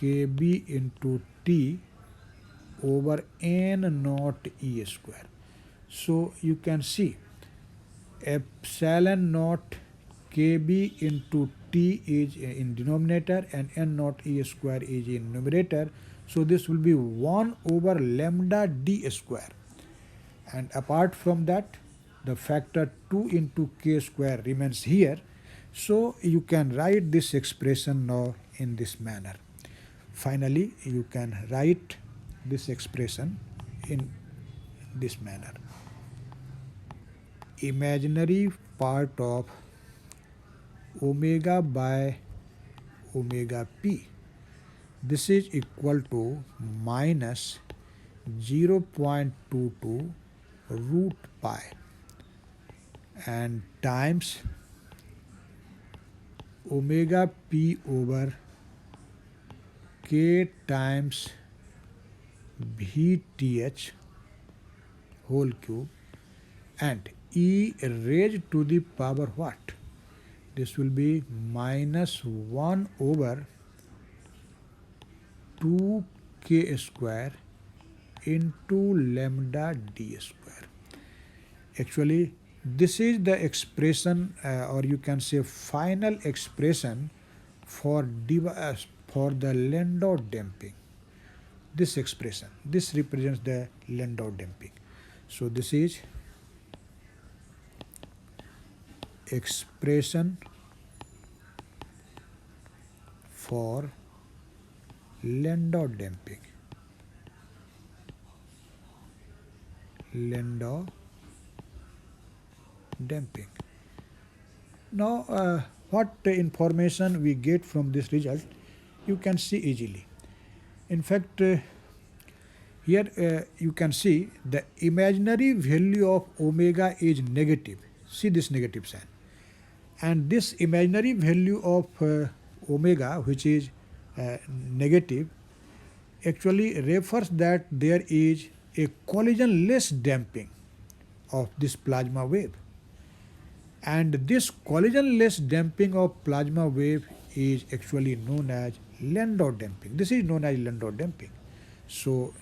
A: kb into t over n naught e square. So you can see epsilon naught kb into t is in denominator and n naught e square is in numerator. So this will be 1 over lambda d square. And apart from that, the factor 2 into k square remains here. So you can write this expression now in this manner. Finally, you can write this expression in this manner. Imaginary part of omega by omega p. This is equal to minus 0.22 root pi and times omega p over k times vth whole cube and e raised to the power what? This will be minus 1 over 2k square into lambda d square. Actually, this is the expression or you can say final expression for the Landau damping. This expression, this represents the Landau damping. So this is expression for Landau damping. Landau damping. Now, what information we get from this result, you can see easily. In fact, here you can see the imaginary value of omega is negative. See this negative sign. And this imaginary value of omega, which is negative, actually refers that there is a collisionless damping of this plasma wave. And this collisionless damping of plasma wave is actually known as Landau damping. This is known as Landau damping. So,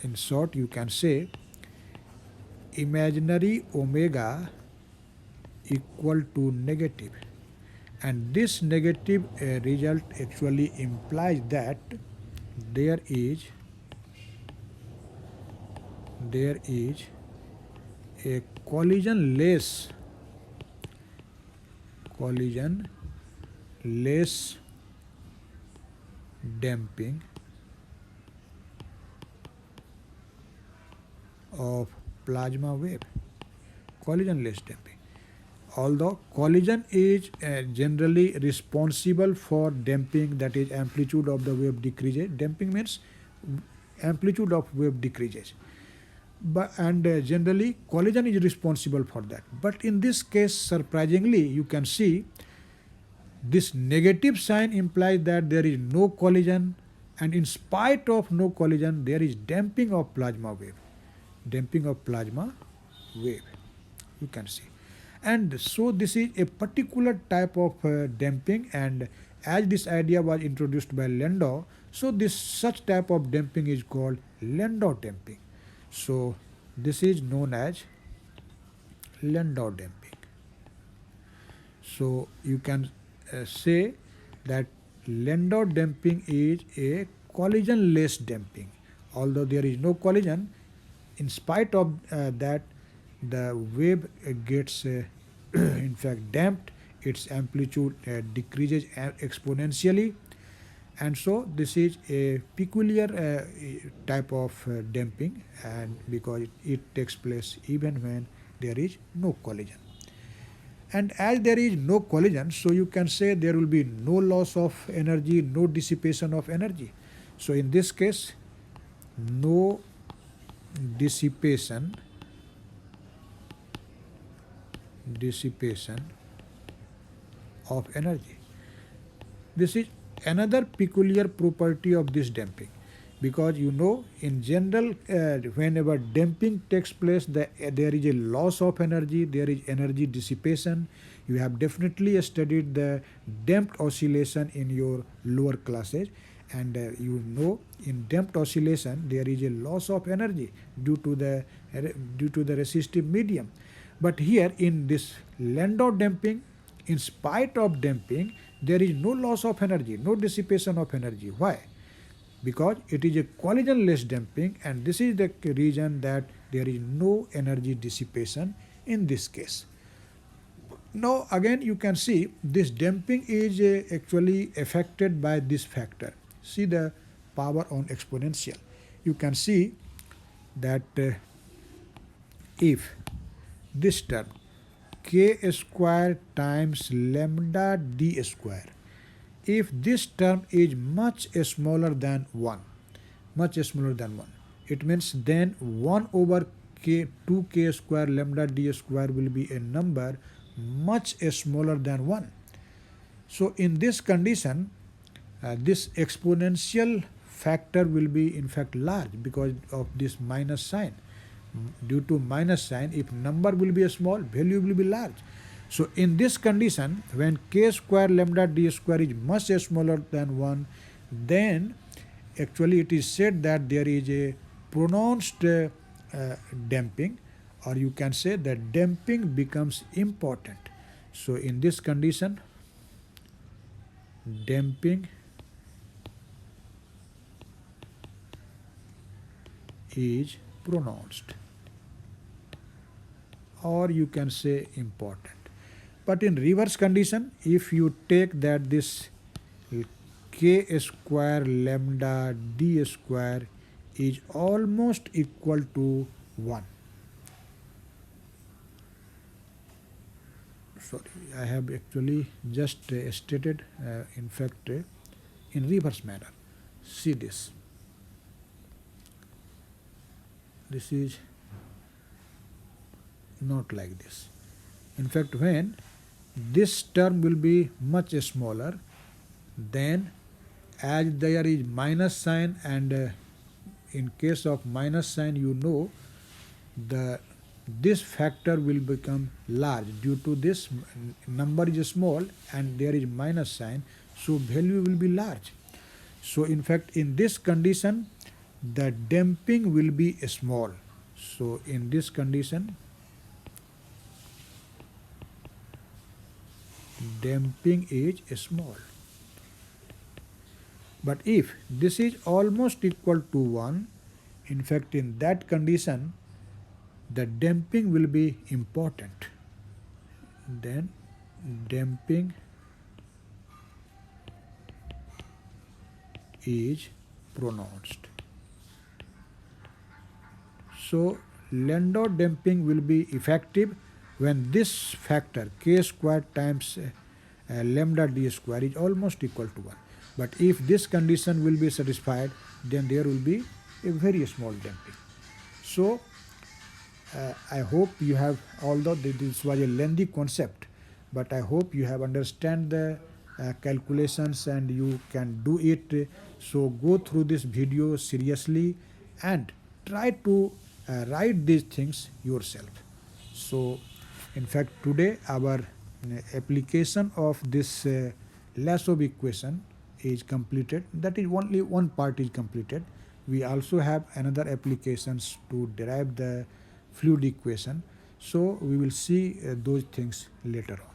A: in short, you can say imaginary omega equal to negative. And this negative result actually implies that there is a collisionless damping of plasma wave. Collisionless damping. Although collision is generally responsible for damping, that is amplitude of the wave decreases. Damping means amplitude of wave decreases. And generally collision is responsible for that. But in this case, surprisingly, you can see this negative sign implies that there is no collision, and in spite of no collision, there is damping of plasma wave. Damping of plasma wave, you can see. And so this is a particular type of damping, and as this idea was introduced by Landau, so this such type of damping is called Landau damping. So this is known as Landau damping. So you can say that Landau damping is a collisionless damping. Although there is no collision, in spite of that, the wave gets in fact damped, its amplitude decreases exponentially, And so this is a peculiar type of damping, and because it takes place even when there is no collision. And as there is no collision, so you can say there will be no loss of energy, no dissipation of energy. So in this case, no dissipation of energy. This is another peculiar property of this damping, because you know in general whenever damping takes place, there is a loss of energy, there is energy dissipation. You have definitely studied the damped oscillation in your lower classes, and you know in damped oscillation there is a loss of energy due to the resistive medium. But here in this Landau damping, in spite of damping, there is no loss of energy, no dissipation of energy. Why? Because it is a collisionless damping, and this is the reason that there is no energy dissipation in this case. Now again you can see this damping is actually affected by this factor. See the power on exponential. You can see that if this term k square times lambda d square, if this term is much smaller than 1, it means then 1 over k 2k square lambda d square will be a number much smaller than 1. So in this condition, this exponential factor will be in fact large because of this minus sign. Due to minus sign, if number will be small, value will be large. So in this condition, when k square lambda d square is much smaller than 1, then actually it is said that there is a pronounced damping, or you can say that damping becomes important. So in this condition, damping is pronounced, or you can say important. But in reverse condition, if you take that this k square lambda d square is almost equal to 1. Sorry, I have actually just stated in fact in reverse manner. See this. This is not like this. In fact, when this term will be much smaller, then as there is minus sign, and in case of minus sign you know this factor will become large due to this number is small and there is minus sign, so value will be large. So in fact in this condition the damping will be small. So in this condition damping is small. But if this is almost equal to 1, in fact in that condition the damping will be important. Then damping is pronounced. So Landau damping will be effective when this factor k square times lambda d square is almost equal to 1. But if this condition will be satisfied, then there will be a very small damping. So I hope you have, although this was a lengthy concept, but I hope you have understand the calculations and you can do it. So go through this video seriously and try to write these things yourself. So in fact today our application of this Landau equation is completed. That is only one part is completed. We also have another applications to derive the fluid equation. So we will see those things later on.